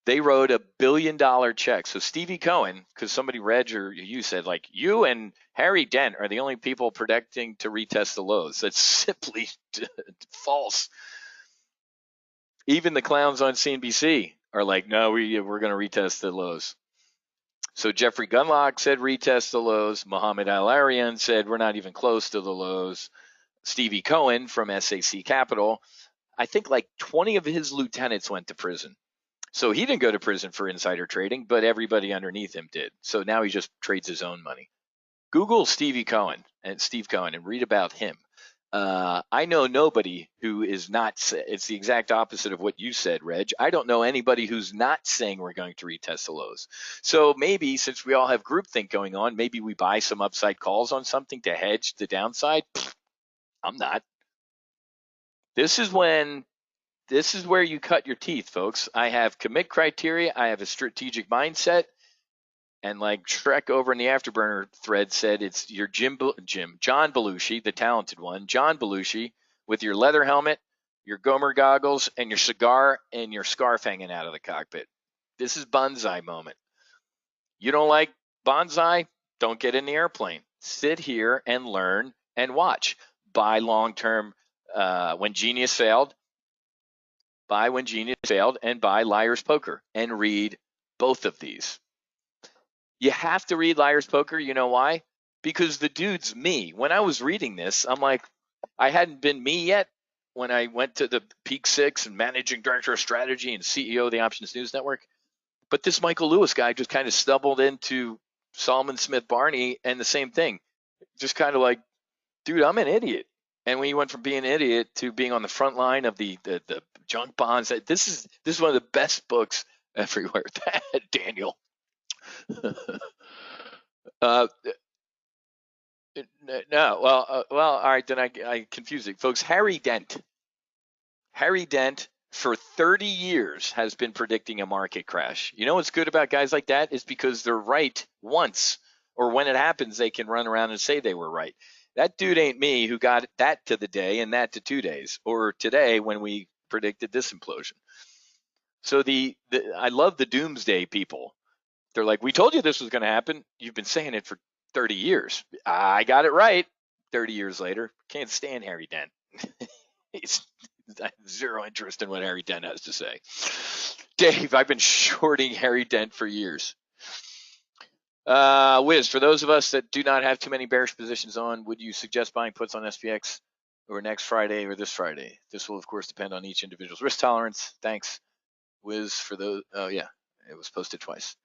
They wrote a $1 billion check. So Stevie Cohen, because somebody read you said, you and Harry Dent are the only people predicting to retest the lows. That's simply false. Even the clowns on CNBC are like, no, we're going to retest the lows. So Jeffrey Gunlock said retest the lows. Mohammed Al-Arian said we're not even close to the lows. Stevie Cohen from SAC Capital, I think 20 of his lieutenants went to prison. So he didn't go to prison for insider trading, but everybody underneath him did. So now he just trades his own money. Google Steve Cohen and read about him. I know nobody who is not, it's the exact opposite of what you said, Reg. I don't know anybody who's not saying we're going to retest the lows. So maybe since we all have groupthink going on, maybe we buy some upside calls on something to hedge the downside. I'm not. This is where you cut your teeth, folks. I have commit criteria. I have a strategic mindset. And like Shrek over in the Afterburner thread said, it's your John Belushi, the talented one, John Belushi, with your leather helmet, your Gomer goggles, and your cigar and your scarf hanging out of the cockpit. This is bonsai moment. You don't like bonsai? Don't get in the airplane. Sit here and learn and watch. Buy long-term when Genius failed. Buy when Genius failed and buy Liar's Poker and read both of these. You have to read Liar's Poker. You know why? Because the dude's me. When I was reading this, I'm like, I hadn't been me yet when I went to the Peak Six and managing director of strategy and CEO of the Options News Network. But this Michael Lewis guy just kind of stumbled into Solomon Smith Barney and the same thing. Just kind of like, dude, I'm an idiot. And when you went from being an idiot to being on the front line of the junk bonds, this is one of the best books everywhere. Daniel. uh, no, well, all right, then I confuse it, folks. Harry Dent for 30 years has been predicting a market crash. You know what's good about guys like that is because they're right once, or when it happens, they can run around and say they were right. That dude ain't me who got that to the day and that to 2 days, or today when we predicted this implosion. So I love the doomsday people. They're like, we told you this was going to happen. You've been saying it for 30 years. I got it right 30 years later. Can't stand Harry Dent. He's zero interest in what Harry Dent has to say. Dave, I've been shorting Harry Dent for years. Wiz, for those of us that do not have too many bearish positions on, would you suggest buying puts on SPX or next Friday or this Friday? This will, of course, depend on each individual's risk tolerance. Thanks, Wiz, for those. Oh, yeah, it was posted twice.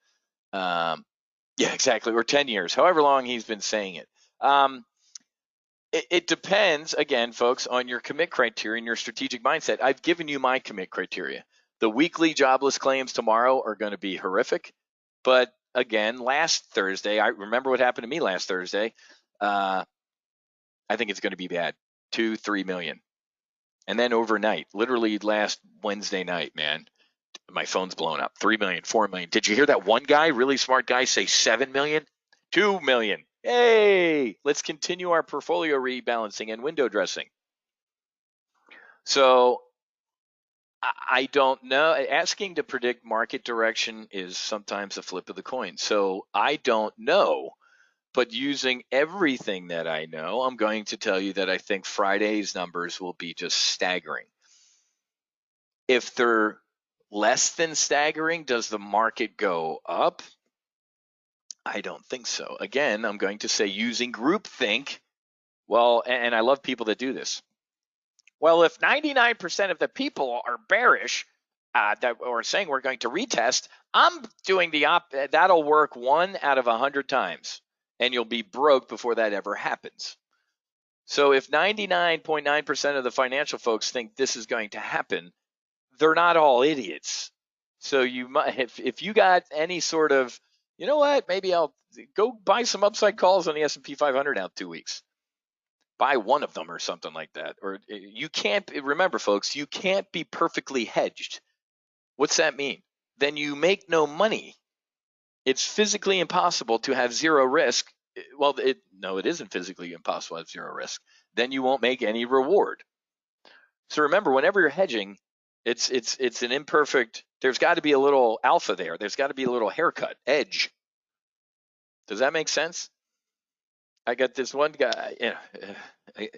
Yeah, exactly. Or 10 years, however long he's been saying it. It depends, again, folks, on your commit criteria and your strategic mindset. I've given you my commit criteria. The weekly jobless claims tomorrow are going to be horrific. But again, last Thursday, I remember what happened to me last Thursday. I think it's going to be bad. 2-3 million. And then overnight, literally last Wednesday night, man, my phone's blown up. 3 million, 4 million. Did you hear that one guy, really smart guy, say 7 million? 2 million. Hey, let's continue our portfolio rebalancing and window dressing. So I don't know. Asking to predict market direction is sometimes a flip of the coin. So I don't know. But using everything that I know, I'm going to tell you that I think Friday's numbers will be just staggering. If they're less than staggering, does the market go up? I don't think so. Again, I'm going to say using groupthink. Well, and I love people that do this. Well, if 99% of the people are bearish that are saying we're going to retest, I'm doing that'll work 1 out of 100 times, and you'll be broke before that ever happens. So if 99.9% of the financial folks think this is going to happen, they're not all idiots. So you might, if you got any sort of, you know what, maybe I'll go buy some upside calls on the S&P 500 out 2 weeks. Buy one of them or something like that. Or you can't, remember folks, you can't be perfectly hedged. What's that mean? Then you make no money. It's physically impossible to have zero risk. Well, it isn't physically impossible to have zero risk. Then you won't make any reward. So remember, whenever you're hedging, it's an imperfect, there's got to be a little alpha there. There's got to be a little haircut, edge. Does that make sense? I got this one guy,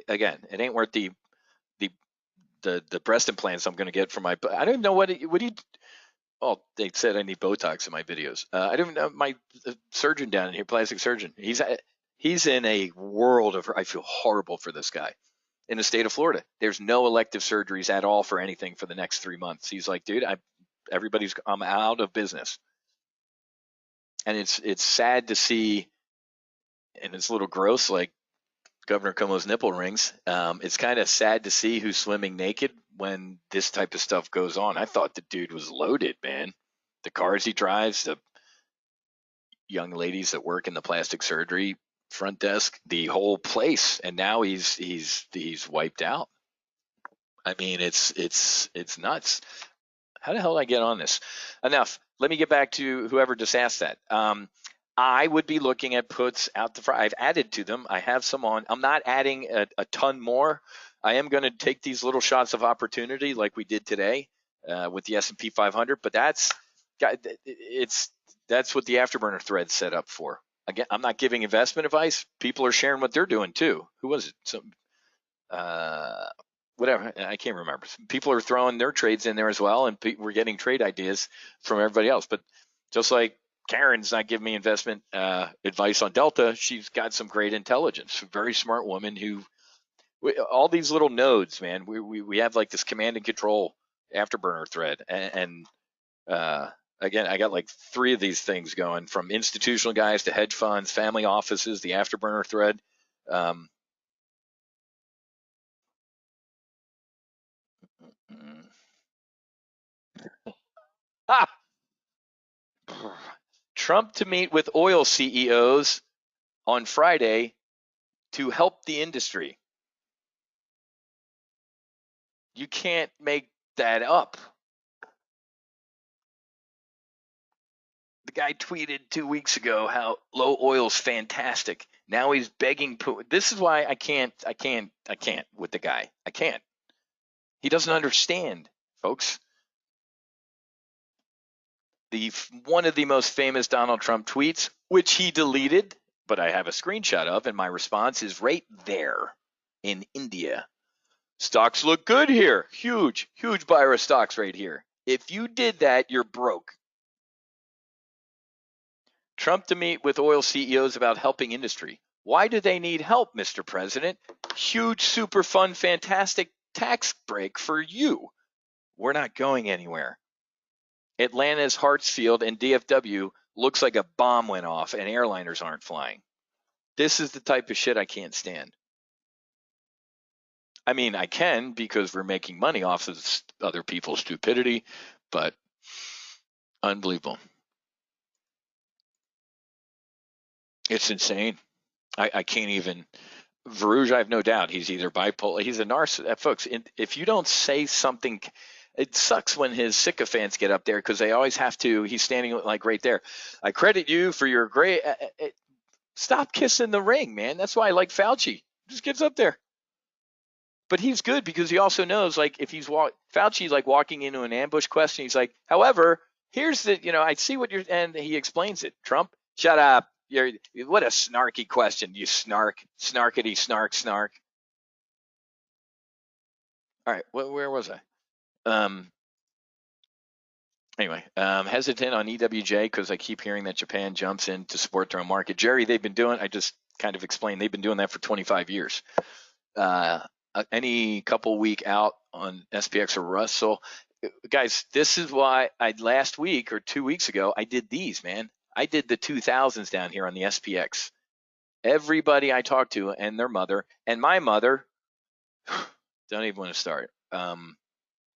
again, it ain't worth the breast implants I'm going to get for my, I don't even know what do you, oh, they said I need Botox in my videos. I don't know, my surgeon down in here, plastic surgeon, he's in a world of, I feel horrible for this guy. In the state of Florida, there's no elective surgeries at all for anything for the next 3 months. He's like, dude, I'm out of business. And it's sad to see, and it's a little gross, like Governor Cuomo's nipple rings. It's kind of sad to see who's swimming naked when this type of stuff goes on. I thought the dude was loaded, man. The cars he drives, the young ladies that work in the plastic surgery front desk, the whole place, and now he's wiped out. I mean, it's nuts. How the hell did I get on this? Enough. Let me get back to whoever just asked that. I would be looking at puts out the front. I've added to them. I have some on. I'm not adding a ton more. I am going to take these little shots of opportunity like we did today with the S&P 500, but that's what the Afterburner thread set up for. Again, I'm not giving investment advice. People are sharing what they're doing too. Who was it? Some whatever, I can't remember. People are throwing their trades in there as well, and we're getting trade ideas from everybody else. But just like Karen's not giving me investment advice on Delta, she's got some great intelligence. A very smart woman who, all these little nodes, man. We have like this command and control Afterburner thread, and again, I got like 3 of these things going, from institutional guys to hedge funds, family offices, the Afterburner thread. Ah, Trump to meet with oil CEOs on Friday to help the industry. You can't make that up. The guy tweeted 2 weeks ago how low oil's fantastic. Now he's begging. This is why I can't with the guy. I can't. He doesn't understand, folks. One of the most famous Donald Trump tweets, which he deleted, but I have a screenshot of, and my response is right there in India. Stocks look good here. Huge buyer of stocks right here. If you did that, you're broke. Trump to meet with oil CEOs about helping industry. Why do they need help, Mr. President? Huge, super fun, fantastic tax break for you. We're not going anywhere. Atlanta's Hartsfield and DFW looks like a bomb went off and airliners aren't flying. This is the type of shit I can't stand. I mean, I can, because we're making money off of other people's stupidity, but unbelievable. It's insane. I can't even. Veruge, I have no doubt he's either bipolar. He's a narcissist. Folks, if you don't say something, it sucks when his sycophants get up there, because they always have to. He's standing like right there. I credit you for your great. Stop kissing the ring, man. That's why I like Fauci. Just gets up there. But he's good because he also knows, like, if he's Fauci's like walking into an ambush question. He's like, however, here's the, I see what you're, and he explains it. Trump, shut up. What a snarky question. You snarkity, snark. All right, where was I? Anyway, hesitant on EWJ because I keep hearing that Japan jumps in to support their own market. Jerry, they've been doing. I just kind of explained they've been doing that for 25 years. Any couple week out on SPX or Russell, guys. This is why last week or 2 weeks ago I did these, man. I did the 2000s down here on the SPX. Everybody I talked to and their mother, and my mother, don't even want to start,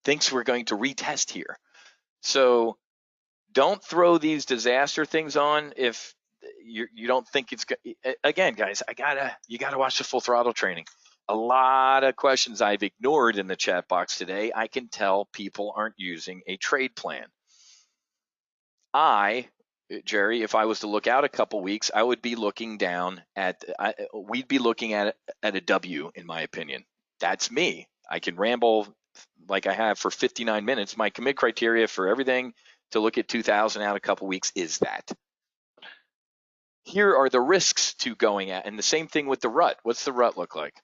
thinks we're going to retest here. So don't throw these disaster things on if you don't think it's good. Again, guys, you gotta watch the Full Throttle training. A lot of questions I've ignored in the chat box today. I can tell people aren't using a trade plan. Jerry, if I was to look out a couple weeks, I would be looking down at. We'd be looking at a W, in my opinion. That's me. I can ramble like I have for 59 minutes. My commit criteria for everything to look at 2000 out a couple weeks is that. Here are the risks to going at, and the same thing with the rut. What's the rut look like?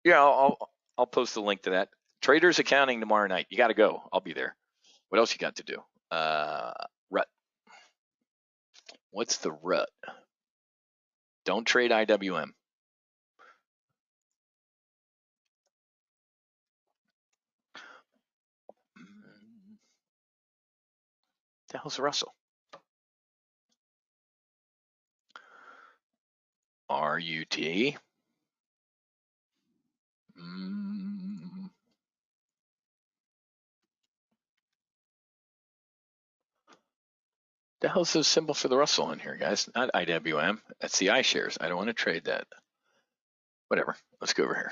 Yeah, I'll post the link to that. Traders accounting tomorrow night. You got to go. I'll be there. What else you got to do? Rut. What's the rut? Don't trade IWM. The hell's Russell? RUT. The hell's so simple for the Russell in here, guys? Not IWM. That's the iShares. I don't want to trade that. Whatever. Let's go over here.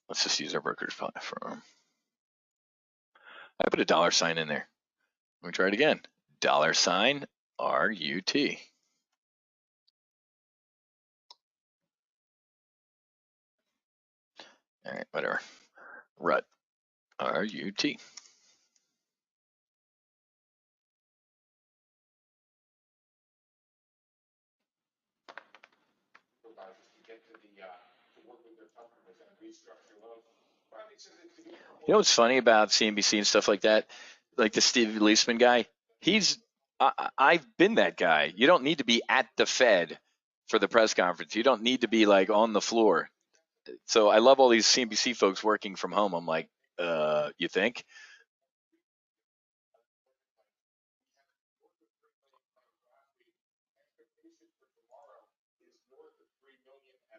Let's just use our brokerage platform. I put a $sign in there. Let me try it again. $RUT. All right, whatever. RUT. RUT. You know what's funny about CNBC and stuff like that? Like the Steve Leisman guy, I've been that guy. You don't need to be at the Fed for the press conference. You don't need to be like on the floor. So I love all these CNBC folks working from home. I'm like, you think?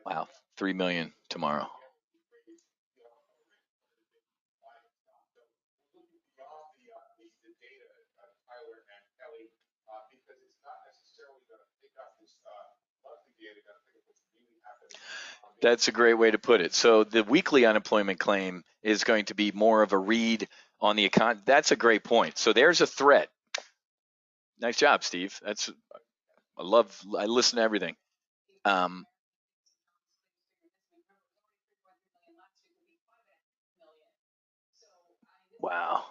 Wow, 3 million tomorrow. That's a great way to put it. So the weekly unemployment claim is going to be more of a read on the economy. That's a great point. So there's a threat. Nice job, Steve. I listen to everything. Wow.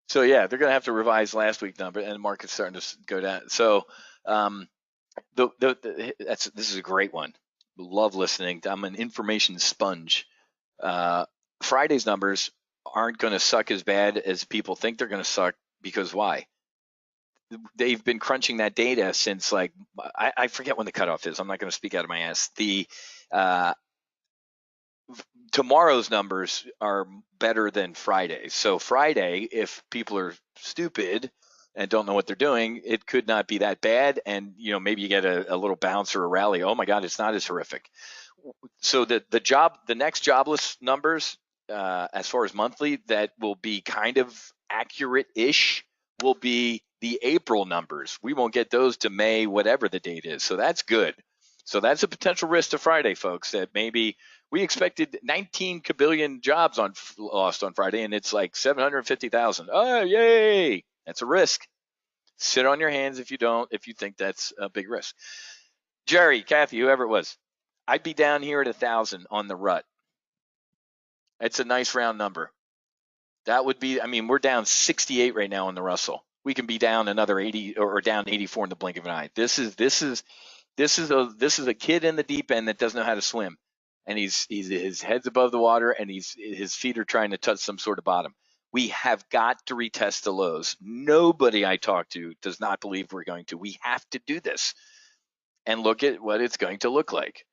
So yeah, they're going to have to revise last week's number, and the market's starting to go down. So this is a great one. Love listening. I'm an information sponge. Friday's numbers aren't going to suck as bad as people think they're going to suck, because why? They've been crunching that data since I forget when the cutoff is. I'm not going to speak out of my ass. Tomorrow's numbers are better than Friday's. So Friday, if people are stupid and don't know what they're doing, it could not be that bad. And maybe you get a little bounce or a rally. Oh my God, it's not as horrific. So the next jobless numbers, as far as monthly, that will be kind of accurate-ish, will be the April numbers. We won't get those to May, whatever the date is. So that's good. So that's a potential risk to Friday, folks, that maybe we expected 19 kabillion jobs lost on Friday, and it's like 750,000. Oh, yay! That's a risk. Sit on your hands if you think that's a big risk. Jerry, Kathy, whoever it was, I'd be down here at 1,000 on the RUT. It's a nice round number. That would be, we're down 68 right now on the Russell. We can be down another 80 or down 84 in the blink of an eye. This is a kid in the deep end that doesn't know how to swim, and his head's above the water, and his feet are trying to touch some sort of bottom. We have got to retest the lows. Nobody I talk to does not believe we're going to. We have to do this and look at what it's going to look like.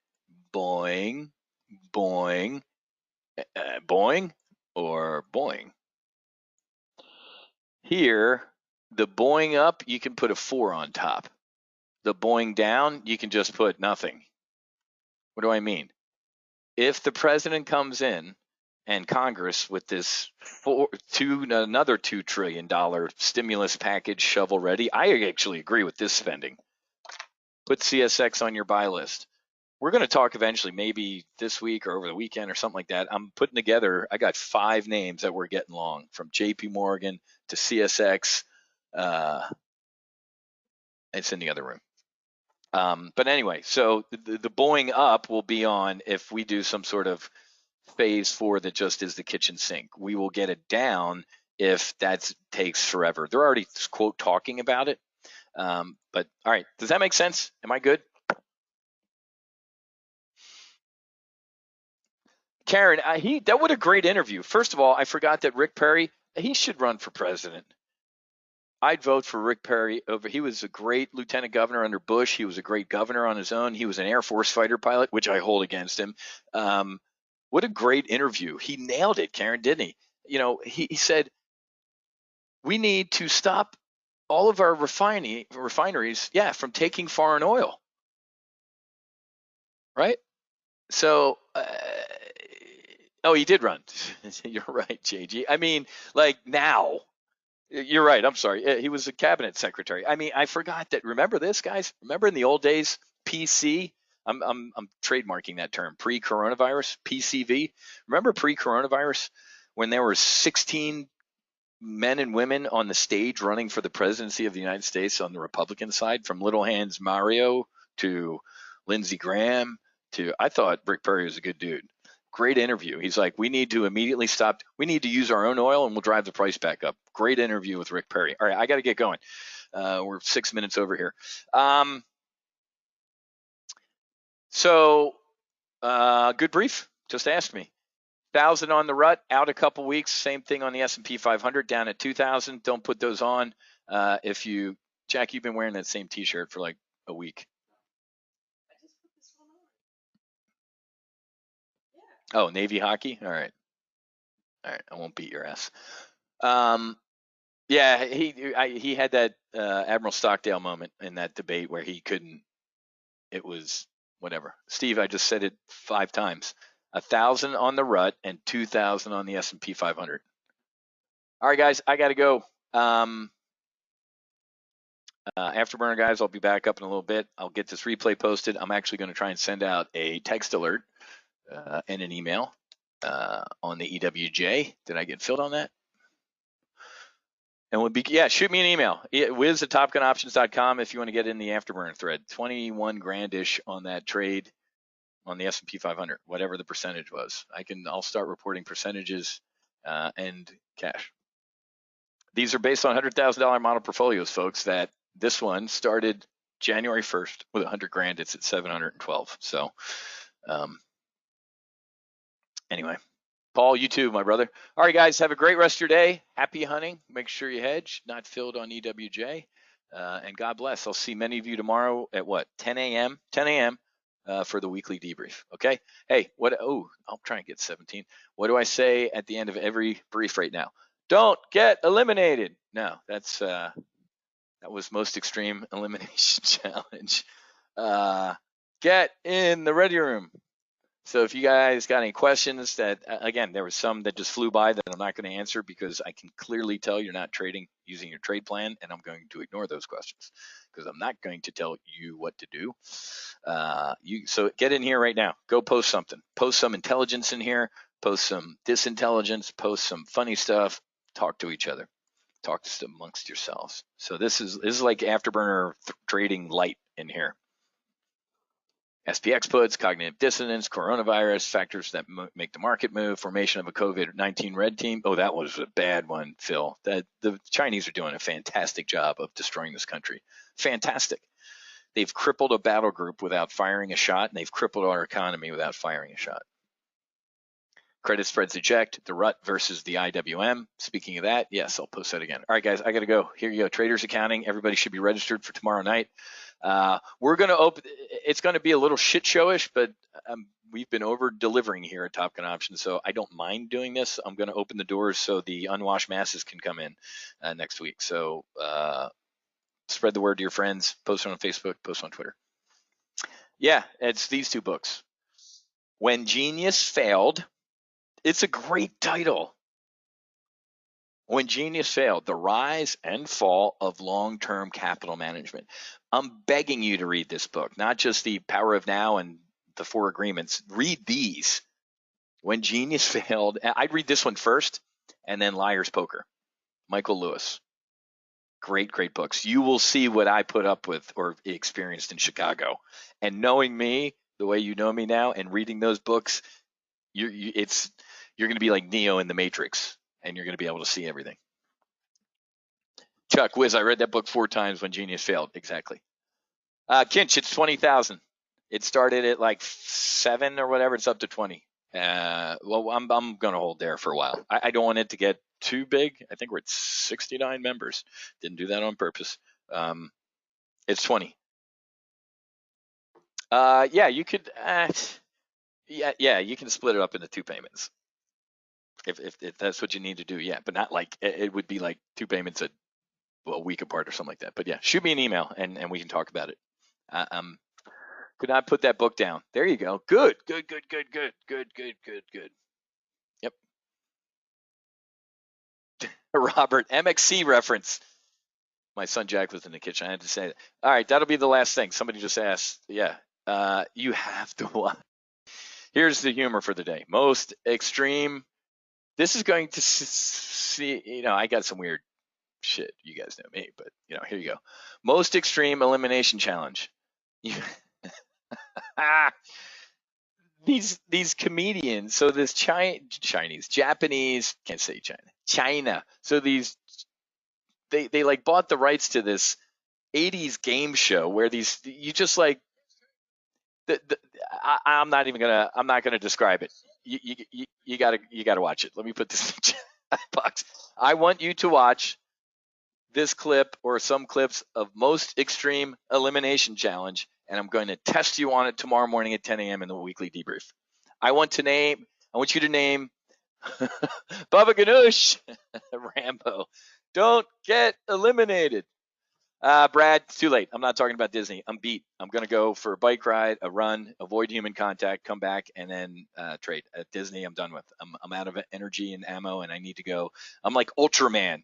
Boing, boing, boing, or boing. Here, the boing up, you can put a 4 on top. The boing down, you can just put nothing. What do I mean? If the president comes in and Congress with this another $2 trillion stimulus package shovel ready, I actually agree with this spending. Put CSX on your buy list. We're going to talk eventually, maybe this week or over the weekend or something like that. I'm putting together, I got 5 names that we're getting long, from JP Morgan to CSX. It's in the other room. But anyway, so the Boeing up will be on if we do some sort of phase 4 that just is the kitchen sink. We will get it down if that takes forever. They're already, quote, talking about it. But all right, does that make sense? Am I good? Karen, that what a great interview. First of all, I forgot that Rick Perry, he should run for president. I'd vote for Rick Perry over. He was a great lieutenant governor under Bush. He was a great governor on his own. He was an Air Force fighter pilot, which I hold against him. What a great interview. He nailed it, Karen, didn't he? he said, we need to stop all of our refineries, from taking foreign oil, right? So, oh, he did run. You're right, JG. I mean, like now. You're right. I'm sorry. He was a cabinet secretary. I mean, I forgot that. Remember this, guys? Remember in the old days, PC? I'm trademarking that term. Pre-coronavirus, PCV. Remember pre-coronavirus when there were 16 men and women on the stage running for the presidency of the United States on the Republican side, from Little Hands Mario to Lindsey Graham to, I thought Rick Perry was a good dude. Great interview. He's like, we need to immediately stop. We need to use our own oil and we'll drive the price back up. Great interview with Rick Perry. All right, I got to get going. We're 6 minutes over here. Good brief. Just asked me. 1,000 on the rut, out a couple weeks. Same thing on the S&P 500, down at 2,000. Don't put those on. Jack, you've been wearing that same T-shirt for like a week. Oh, Navy hockey. All right. I won't beat your ass. Yeah, he had that Admiral Stockdale moment in that debate where he couldn't. It was whatever. Steve, I just said it 5 times. 1,000 on the rut and 2,000 on the S&P 500. All right, guys, I got to go. Afterburner guys, I'll be back up in a little bit. I'll get this replay posted. I'm actually going to try and send out a text alert and an email on the EWJ. Did I get filled on that? And shoot me an email. Wiz@topgunoptions.com if you want to get in the Afterburner thread. 21 grandish on that trade on the S&P 500, whatever the percentage was. I'll start reporting percentages and cash. These are based on $100,000 model portfolios, folks. That this one started January 1st with 100 grand. It's at 712. So, anyway, Paul, you too, my brother. All right, guys, have a great rest of your day. Happy hunting. Make sure you hedge. Not filled on EWJ. And God bless. I'll see many of you tomorrow at 10 a.m. 10 a.m. For the weekly debrief. Okay. Hey, I'll try and get 17. What do I say at the end of every brief right now? Don't get eliminated. No, that was most extreme elimination challenge. Get in the ready room. So if you guys got any questions again, there was some that just flew by that I'm not going to answer because I can clearly tell you're not trading using your trade plan, and I'm going to ignore those questions because I'm not going to tell you what to do. So get in here right now. Go post something. Post some intelligence in here. Post some disintelligence. Post some funny stuff. Talk to each other. Talk amongst yourselves. So this is like Afterburner trading light in here. SPX puts, cognitive dissonance, coronavirus, factors that make the market move, formation of a COVID-19 red team. Oh, that was a bad one, Phil. The Chinese are doing a fantastic job of destroying this country. Fantastic. They've crippled a battle group without firing a shot, and they've crippled our economy without firing a shot. Credit spreads eject, the RUT versus the IWM. Speaking of that, yes, I'll post that again. All right, guys, I got to go. Here you go. Traders Accounting. Everybody should be registered for tomorrow night. We're going to open. It's going to be a little shit showish, but we've been over delivering here at Top Gun Options, so I don't mind doing this. I'm going to open the doors so the unwashed masses can come in next week. So spread the word to your friends. Post it on Facebook. Post on Twitter. Yeah, it's these 2 books. When Genius Failed. It's a great title. When Genius Failed, the rise and fall of long-term capital management. I'm begging you to read this book, not just the Power of Now and the 4 Agreements. Read these. When Genius Failed, I'd read this one first, and then Liar's Poker. Michael Lewis. Great, great books. You will see what I put up with or experienced in Chicago. And knowing me, the way you know me now, and reading those books, you're going to be like Neo in the Matrix, and you're going to be able to see everything. Chuck, Wiz, I read that book 4 times. When Genius Failed. Exactly. Kinch, it's 20,000. It started at like 7 or whatever. It's up to 20. Well, I'm going to hold there for a while. I don't want it to get too big. I think we're at 69 members. Didn't do that on purpose. It's 20. Yeah, you could. Yeah, you can split it up into 2 payments. If that's what you need to do, yeah. But not like it would be like 2 payments a week apart or something like that. But yeah, shoot me an email and we can talk about it. Could not put that book down. There you go. Good. Yep. Robert, MXC reference. My son Jack was in the kitchen. I had to say that. All right, that'll be the last thing. Somebody just asked. Yeah, you have to watch. Here's the humor for the day. Most extreme. This is going to see. I got some weird shit. You guys know me, but here you go. Most extreme elimination challenge. These comedians. So this Chinese, Japanese, can't say China. So they like bought the rights to this 80s game show where you just like I'm not gonna describe it. You gotta watch it. Let me put this in the chat box. I want you to watch this clip or some clips of Most Extreme Elimination Challenge, and I'm going to test you on it tomorrow morning at 10 a.m. in the weekly debrief. I want you to name Baba Ganoush, Rambo. Don't get eliminated. Brad, it's too late. I'm not talking about Disney. I'm beat. I'm going to go for a bike ride, a run, avoid human contact, come back, and then trade. At Disney, I'm done with. I'm out of energy and ammo, and I need to go. I'm like Ultraman.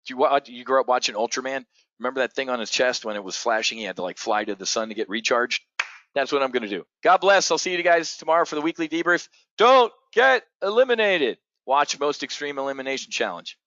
You grew up watching Ultraman? Remember that thing on his chest when it was flashing? He had to like fly to the sun to get recharged. That's what I'm going to do. God bless. I'll see you guys tomorrow for the weekly debrief. Don't get eliminated. Watch Most Extreme Elimination Challenge.